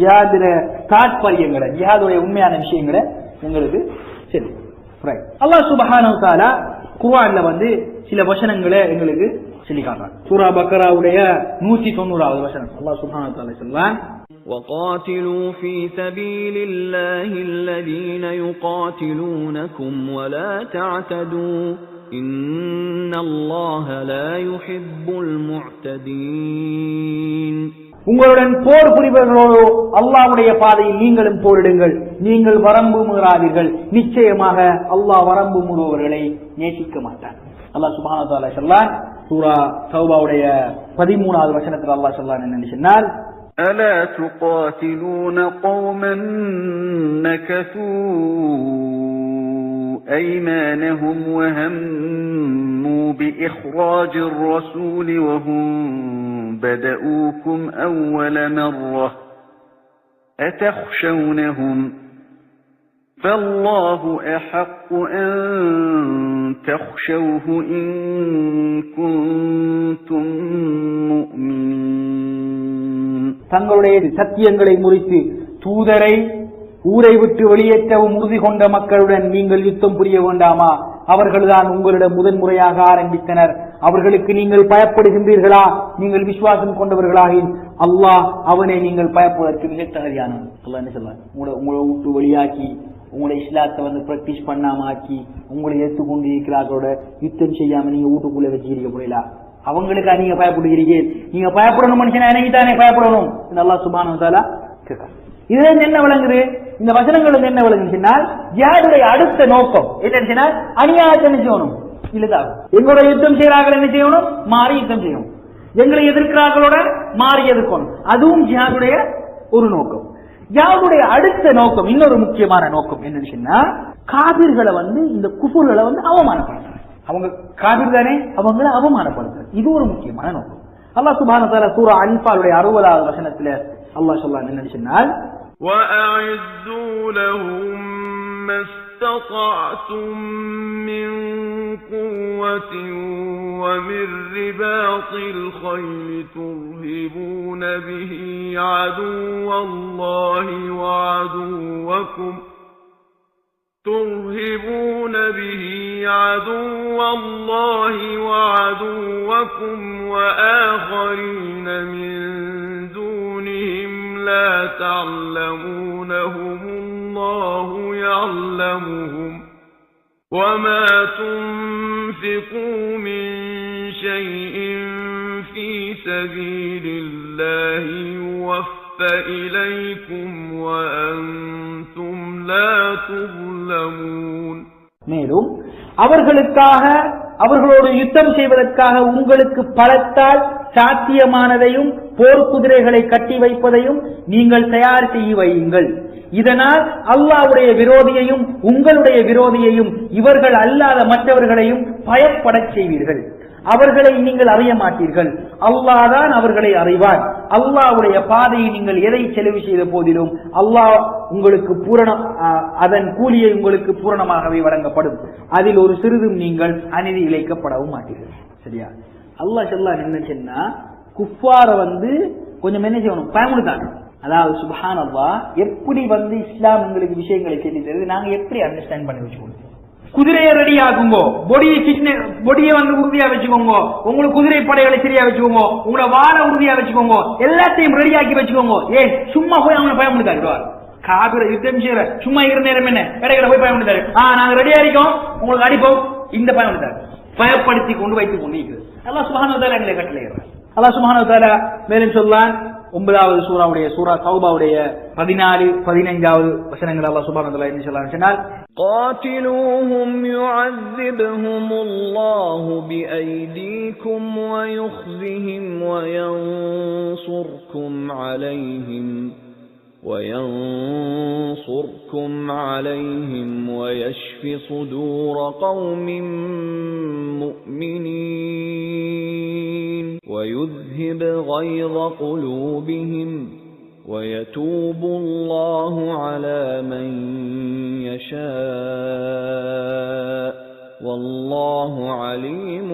ஜிஹாதுல தாத்பரியங்களை, ஜிஹாதுடைய உண்மையான விஷயங்களை எங்களுக்கு சரி. அல்லாஹ் சுப்ஹானஹு வ தஆலா குர்ஆன்ல சில வசனங்களை எங்களுக்கு சொல்லி காட்டுறாங்க. சூரா பக்கராவுடைய 190வது வசனம் அல்லாஹ் சுப்ஹானஹு வ தஆலா சொல்றான், وَقَاتِلُوا فِي سَبِيلِ اللَّهِ الَّذِينَ يُقَاتِلُونَكُمْ وَلَا تَعْتَدُوا إِنَّ اللَّهَ لَا يُحِبُّ الْمُعْتَدِينَ. உங்களுடன் போர் புரிபவர்களோடு அல்லாஹ்வுடைய பாதையில் நீங்களும் போரிடுங்கள், நீங்கள் வரம்பு மீறாதீர்கள், நிச்சயமாக அல்லாஹ் வரம்பு மீறுபவர்களை நேசிக்க மாட்டார். அல்லாஹ் சுப்ஹானஹு வ தஆலா சொல்றான் சூரா தௌபாவுடைய 13வது வசனத்தில் அல்லாஹ் சொல்றான் என்ன சொன்னால், ألا تقاتلون قوما نكثوا أيمانهم وهموا بإخراج الرسول وهم بدؤوكم أول مرة أتخشونهم فالله أحق أن تخشوه إن كنتم مؤمنين. தங்களுடைய சத்தியங்களை முறித்து தூதரை ஊரை விட்டு வெளியேற்றவும் உறுதி கொண்ட மக்களுடன் நீங்கள் யுத்தம் புரிய வேண்டாமா? அவர்கள்தான் உங்களிடம் முதன்முறையாக ஆரம்பித்தனர். அவர்களுக்கு நீங்கள் பயப்படுகின்றீர்களா? நீங்கள் விசுவாசம் கொண்டவர்களாகின் அல்லாஹ் அவனை நீங்கள் பயப்படுவதற்கு மிக தகுதியானவன். அல்லாஹ் என்ன சொல்றார்? உங்களை விட்டு வெளியாக்கி உங்களை இஸ்லாத்தை பிராக்டிஸ் பண்ணாம ஆக்கி உங்களை ஏற்றுக்கொண்டு இருக்கிறார்களோட யுத்தம் செய்யாம நீங்க வீட்டுக்குள்ள வச்சுக்கிறீங்க புரியல? அவங்களுக்கு நீங்க பயப்படுகிறீங்க. நீங்க பயப்படணும் மனுஷன் எனக்கு தானே பயப்படணும். அல்லாஹ் சுப்ஹானஹு வ தஆலா கேட்கிறார். இதுல என்ன விளங்குது? இந்த வசனங்களுக்கு என்ன விளங்குச்சுன்னா, ஜிஹாதுடைய அடுத்த நோக்கம் என்னன்னா அநியாயத்தை என்ன செய்யணும் இல்லதான். எங்களோட யுத்தம் செய்யறார்கள் என்ன செய்யணும்? மாறி யுத்தம் செய்யணும். எங்களை எதிர்க்கிறார்களோட மாறி எதிர்க்கணும். அதுவும் ஜிஹாதுடைய ஒரு நோக்கம். ஜிஹாதுடைய அடுத்த நோக்கம், இன்னொரு முக்கியமான நோக்கம் என்னன்னு சொன்னா, காபிர்களை இந்த குஃபுர்களை அவமானப்படுத்துறாங்க. அவங்க காபிர் தானே, அவங்களை அவமானப்படுத்துறாங்க. இது ஒரு முக்கியமான நோக்கம். அல்லாஹ் சுப்ஹானஹு வ தஆலா சூரா அன்ஃபாலுடைய 60வது வசனத்துல அல்லாஹ் சொல்றான் என்ன சொன்னால் وَأَعِدُّوا لَهُم مَّا اسْتَطَعْتُم مِّن قُوَّةٍ وَمِن رِّبَاطِ الْخَيْلِ تُرْهِبُونَ بِهِ عَدُوَّ اللَّهِ وَعَدُوَّكُمْ وَآخَرِينَ مِن دُونِهِمْ لَا تَعْلَمُونَهُمُ اللَّهُ يَعْلَمُهُمْ وَمَا تُنفِقُوا مِن شَيْءٍ فِي سَبِيلِ اللَّهِ يُوَفَّ إِلَيْكُمْ وَأَنْتُمْ لَا تُظْلَمُونَ. மேலும் அவர்களோடு யுத்தம் செய்வதற்காக உங்களுக்கு பலத்தால் சாத்தியமானதையும் போர் குதிரைகளை கட்டி வைப்பதையும் நீங்கள் தயார் செய்ய வையுங்கள். இதனால் அல்லாஹ்வுடைய விரோதியையும் உங்களுடைய விரோதியையும் இவர்கள் அல்லாத மற்றவர்களையும் பயப்படச் செய்வீர்கள். அவர்களை நீங்கள் அறிய மாட்டீர்கள், அல்லாஹ் தான் அவர்களை அறிவான். அல்லாஹ்வுடைய பாதையை நீங்கள் எதை செலவு செய்த போதிலும் அல்லாஹ் உங்களுக்கு அதன் கூலியை உங்களுக்கு பூரணமாகவே வழங்கப்படும். அதில் ஒரு சிறிதும் நீங்கள் அநீதி இழைக்கப்படவும் மாட்டீர்கள். சரியா? அல்லாஹ் சொல்ல என்ன சொன்னா, குஃபார கொஞ்சம் என்ன செய்யணும், பயமுடுத்தாங்க. அதாவது சுப்ஹானல்லாஹ், எப்படி இஸ்லாம் உங்களுக்கு விஷயங்களை சொல்லி தருது, நாங்க எப்படி அண்டர்ஸ்டாண்ட் பண்ணி வச்சுக்கணும். குதிரையை ரெடி ஆகுங்கோ, பொடியை உறுதியா வச்சுக்கோங்க, உங்களுக்கு குதிரை படைகளை சரியா வச்சுக்கோங்க, உங்களோட வாழை உறுதியா வச்சுக்கோங்க, எல்லாத்தையும் ரெடி ஆக்கி வச்சுக்கோங்க. ஏன் சும்மா போய் அவங்க பயமுடுத்தாரு, காபிர யுத்தம் செய்யற சும்மா இருந்த நேரம் என்ன கடைகளை போய் பயமுடுத்தாரு, நாங்க ரெடியா இருக்கோம் உங்களுக்கு அடிப்போம், இந்த பயமுடுத்தாரு பயப்படுத்தி கொண்டு வைத்துக் கொண்டு இருக்கிறது. அல்லாஹ் சுப்ஹானஹு வ தஆலா எங்களை கட்டளையிடுறார். அல்லாஹ் சுப்ஹானஹு வ தஆலா மேலும் சொல்லான் 9வது சூராவுடைய சூரா தௌபாவுடைய 14, 15வது வசனங்கள் அல்லாஹ் சுப்ஹானஹு வ தஆலா என்ன சொல்றார்? قاتلوهم يعذبهم الله بأيديكم وينصركم عليهم ويشف صدور قوم مؤمنين ويذهب غيظ قلوبهم ويتوب الله على من يشاء والله عليم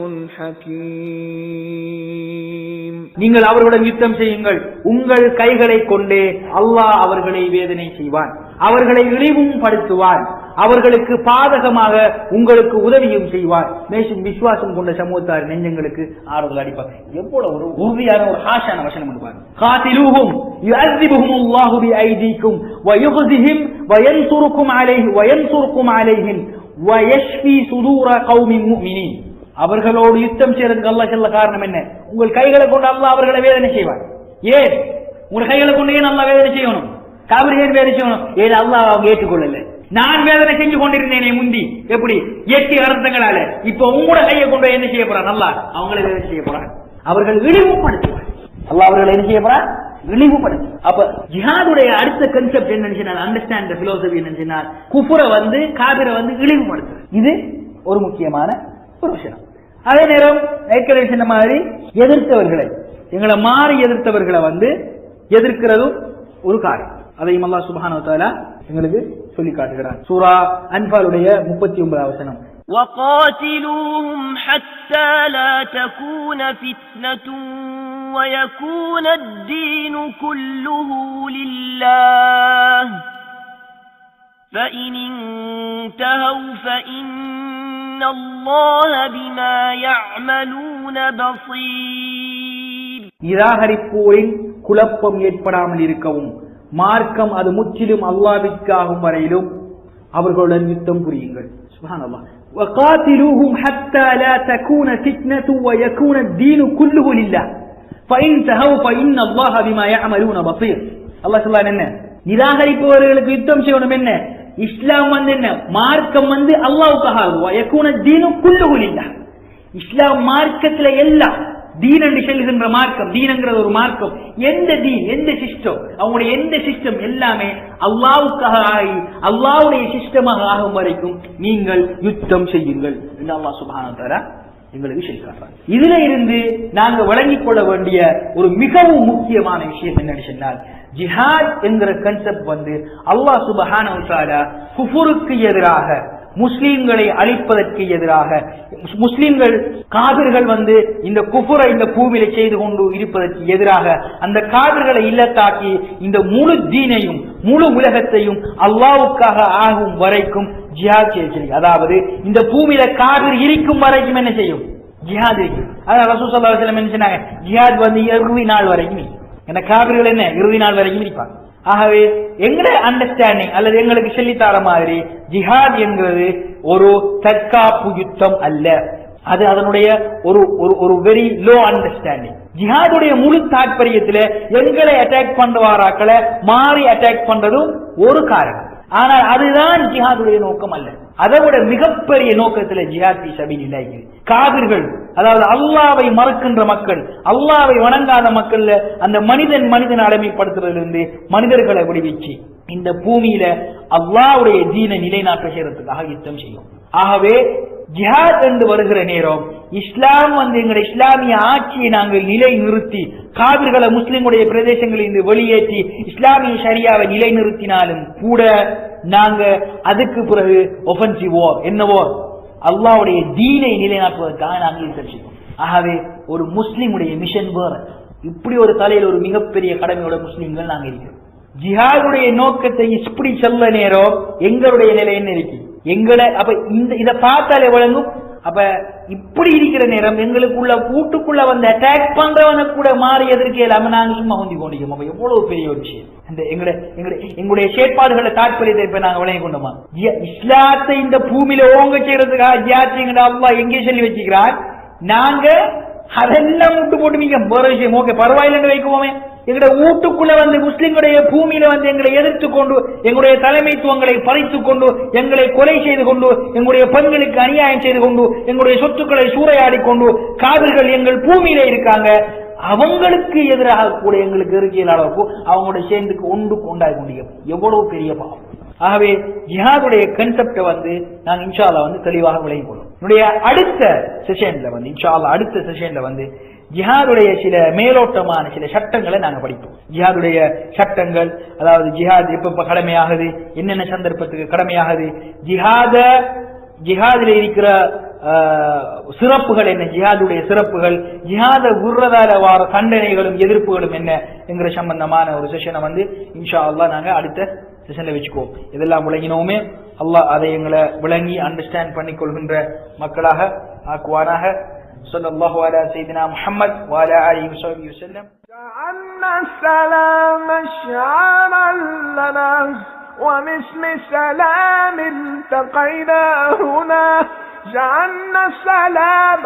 حكيم. நீங்கள் அவர்களுடன் யுத்தம் செய்யுங்கள், உங்கள் கைகளை கொண்டே அல்லாஹ் அவர்களை வேதனை செய்வான், அவர்களை இழிவும் படுத்துவான், அவர்களுக்கு பாதகமாக உங்களுக்கு உதவியும் செய்வார். மேலும் விசுவாசம் கொண்ட சமூகத்தார் நெஞ்சங்களுக்கு ஆறுதல் அளிப்பார். எவ்வளவு ஒரு உறுதியான ஒரு ஹாஷான வசனம் பாருங்க. காதிலூஹும் யுஅذிபுஹுமுல்லாஹு பிஐதீக்கும் வயுஹ்ஸிஹிம் வயன்சுருக்கும் அலைஹிம் வயஷ்ஃபி சுதூர கௌமின் முஃமினீன். அவர்களோடு யுத்தம் செய்யறதுக்கு அல்லாஹ் சொல்ல காரணம் என்ன? உங்கள் கைகளை கொண்டு அல்லாஹ் அவர்களை வேதனை செய்வார். ஏன் உங்கள் கைகளை கொண்டு ஏன் அல்லாஹ் வேதனை செய்யணும்? காபிர் ஏன் வேதனை செய்யணும்? ஏன் அல்லாஹ் அவங்க ஏற்றுக்கொள்ளல. நான் வேதனை செஞ்சு கொண்டிருந்தேனே முந்தி, எப்படி இயற்கை அர்த்தங்களால, இப்ப உங்களோட கையை கொண்டு என்ன செய்ய போறான்? அல்லாஹ் அவங்களை வேதனை செய்ய போறான். அவர்கள் இழிவுபடுத்துவார். அல்லாஹ் அவர்களை என்ன செய்ய போறான்? இழிவுபடுத்து. அப்ப ஜிஹாதுடைய அடுத்த கன்செப்ட் என்னன்னு அண்டர்ஸ்டாண்ட் பிலோசபி என்னன்னு குஃபுர காபிர இழிவுபடுத்துறது. இது ஒரு முக்கியமான ஒரு விஷயம். அதே நேரம் ஏற்கனவே சொன்ன மாதிரி எதிர்த்தவர்களை, எங்களை மாறி எதிர்த்தவர்களை எதிர்க்கிறதும் ஒரு காரியம். அதையும் அல்லாஹ் சுப்ஹானஹு வ தஆலா எங்களுக்கு சொல்லி காட்டுகிறார். சூரா அன்ஃபாலுடைய 39வது வசனம். وَقَاتِلُوهُمْ حَتَّى لَا تَكُونَ فِتْنَةٌ وَيَكُونَ الدِّينُ كُلُّهُ لِلَّهِ فَإِنِ انتهوا فَإِنَّ اللَّهَ بِمَا يَعْمَلُونَ بَصِيرٌ. நிராகரிப்போரின் குழப்பம் ஏற்படாமல் இருக்கவும், மார்க்கம் அது முற்றிலும் அல்லாஹ்விற்காகும் வரையிலும் அவர்களுடன் யுத்தம் புரியுங்கள். சுப்ஹானல்லாஹ். وَقَاتِلُوهُمْ حَتَّى لَا تَكُونَ فِتْنَةٌ وَيَكُونَ الدِّينُ كُلُّهُ لِلَّهِ فَإِنْ تَهَوْا فَإِنَّ اللَّهَ بِمَا يَعْمَلُونَ بَصِيرٌ. அல்லாஹ் சொல்றான் என்ன? நிராகரிப்பவர்களுக்கு யுத்தம் செய்யணும். என்ன இஸ்லாம் என்ன? மார்க்கம் அல்லாஹ்வுக்காக. وَيَكُونَ الدِّينُ كُلُّهُ لِلَّهِ இஸ்லாம் மார்க்கத்துல எல்லாம் தீன் என்று சொல்கின்ற மார்க்கம், தீன்ங்கிறது ஒரு மார்க்கம். எந்த தீன், எந்த சிஸ்டம், அவங்களுடைய எந்த சிஸ்டம் எல்லாமே அல்லாஹ்வுக்காக ஆகி அல்லாஹ்வுடைய சிஸ்டமாக ஆகும் வரைக்கும் நீங்கள் யுத்தம் செய்யுங்கள் என்று அல்லாஹ் சுப்ஹானஹு வ தஆலா எங்களுக்கு சொல்லி காட்டுறாங்க. இதுல இருந்து நாங்க விளங்கிக் கொள்ள வேண்டிய ஒரு மிகவும் முக்கியமான விஷயம் என்னன்னு சொன்னால், ஜிஹாத் என்கிற கன்செப்ட் அல்லாஹ் சுப்ஹானஹு வ தஆலா குஃபுருக்கு எதிராக, முஸ்லிம்களை அழிப்பதற்கு எதிராக, முஸ்லிம்கள் காபிர்கள் இந்த குஃபுரை இந்த பூமியில செய்து கொண்டு இருப்பதற்கு எதிராக அந்த காபிர்களை இல்லத்தாக்கி இந்த முழு தீனையும் முழு உலகத்தையும் அல்லாஹ்வுக்காக ஆகும் வரைக்கும் ஜிஹாத் செய்ய. அதாவது இந்த பூமியில காபிர் இருக்கும் வரைக்கும் என்ன செய்யும்? ஜிஹாத் இருக்கும். அதாவது ரசூல் ஸல்லல்லாஹு அலைஹி வஸல்லம் என்ன சொன்னாங்க? ஜிஹாத் இறுதி நாள் வரைக்கும் என்ன காபிர்கள் என்ன இறுதி நாள் வரைக்கும் இருப்பாங்க. ஆகவே எங்களுடைய அண்டர்ஸ்டாண்டிங் அல்லது எங்களுக்கு சொல்லித்தர மாதிரி ஜிஹாத் என்கிறது ஒரு தற்காப்பு யுத்தம் அல்ல. அது அதனுடைய ஒரு வெரி லோ அண்டர்ஸ்டாண்டிங். ஜிஹாதுடைய முழு தாற்பயத்துல எங்களை அட்டாக் பண்றவாராக்களை மாறி அட்டாக் பண்றதும் ஒரு காரணம். ஆனால் அதுதான் ஜிஹாதுடைய நோக்கம் அல்ல. அதை விட மிகப்பெரிய நோக்கத்தில் ஜிஹாத் ஃபீ ஸபீலில்லாஹ் இருக்குது. காபிர்கள், அதாவது அல்லாஹ்வை மறக்கின்ற மக்கள், அல்லாஹ்வை வணங்காத மக்கள், அந்த மனிதன் அடிமைப்படுத்துறதிலிருந்து மனிதர்களை விடுவிச்சு இந்த பூமியில அல்லாஹ்வுடைய தீனை நிலைநாட்ட செய்யறதுக்காக யுத்தம் செய்யும். ஆகவே ஜிஹாத் என்று வருகிற நேரம் இஸ்லாம் எங்களுடைய இஸ்லாமிய ஆட்சியை நாங்கள் நிலை நிறுத்தி காபிர்களை முஸ்லிம்களுடைய பிரதேசங்களில் இருந்து வெளியேற்றி இஸ்லாமிய ஷரியாவை நிலை நிறுத்தினாலும் கூட நாங்க அதுக்கு பிறகு ஒஃபென்சிவ் வார், என்ன வார்? அல்லாஹ்வுடைய தீனை நிலைநாட்டுவதற்காக நாங்கள் யுத்தம் செய்வோம். ஆகவே ஒரு முஸ்லிமுடைய மிஷன் வேற. இப்படி ஒரு தலையில் ஒரு மிகப்பெரிய கடமையோட முஸ்லிம்கள் நாங்க இருக்கிறோம். ஜிஹாதுடைய நோக்கத்தை இப்படி சொல்ல நேரம் எங்களுடைய நிலை என்ன இருக்கு? எங்களை அப்ப இதை பார்த்தாலே வழங்கும். அப்ப இப்படி இருக்கிற நேரம் எங்களுக்குள்ள கூட்டுக்குள்ள அட்டாக் பண்றவன கூட மாறி எதிர்க்க இல்லாம நாங்க சும்மா கொண்டி கொண்டிருக்கோம். அப்ப எவ்வளவு பெரிய ஒரு விஷயம். எங்களுடைய செயற்பாடுகளை தாற்பயத்தை இப்ப நாங்க விளங்கி கொண்டோமா? இஸ்லாத்தை இந்த பூமியில ஓங்க செய்யறதுக்காக ஜிஹாத் அல்லாஹ் எங்கே சொல்லி வச்சுக்கிறார். நாங்க அதெல்லாம் விட்டு போட்டு நீங்க வேற விஷயம் ஓகே பரவாயில்லைன்னு வைக்குவோமே. எங்களுடைய வீட்டுக்குள்ள முஸ்லிம்களுடைய பூமியில எங்களை எதிர்த்து கொண்டு எங்களுடைய தலைமைத்துவங்களை பறித்துக் கொண்டு எங்களை கொலை செய்து கொண்டு எங்களுடைய பெண்களுக்கு அநியாயம் செய்து கொண்டு எங்களுடைய சொத்துக்களை சூறையாடி கொண்டு காவிர்கள் எங்கள் பூமியில இருக்காங்க. அவங்களுக்கு எதிராக கூட எங்களுக்கு இருக்கையில் அளவுக்கு அவங்களுடைய சேர்ந்துக்கு ஒன்று கொண்டாடி கொண்டீங்க. எவ்வளவு பெரிய பாவம். ஆகவே ஜிஹாதுடைய கன்செப்டை நாங்க இன்ஷா அல்லாஹ் தெளிவாக விளங்கிக் கொள்ளும். என்னுடைய அடுத்த செஷன்ல இன்ஷா அல்லாஹ் அடுத்த செஷன்ல ஜிஹாதுடைய சில மேலோட்டமான சில சட்டங்களை நாங்க படிப்போம். ஜிஹாதுடைய சட்டங்கள், அதாவது ஜிஹாத் எப்ப கடமையாகுது, என்னென்ன சந்தர்ப்பத்துக்கு கடமையாகுது, ஜிஹாதில் இருக்கிற சிறப்புகள் என்ன, ஜிஹாதுடைய சிறப்புகள், ஜிஹாத விடுறதால வார தண்டனைகளும் எதிர்ப்புகளும் என்ன என்கிற சம்பந்தமான ஒரு செஷனை இன்ஷா அல்லாஹ் நாங்க அடுத்த செஷன்ல வச்சுக்குவோம். இதெல்லாம் விளங்கினோமே அல்லாஹ் அதை எங்களை விளங்கி அண்டர்ஸ்டாண்ட் பண்ணிக் கொள்கின்ற மக்களாக ஆக்குவானாக. صلى الله على سيدنا محمد وعلى آله وصحبه وسلم. جعلنا السلام شعارا لنا وباسم سلام التقينا هنا. جعلنا السلام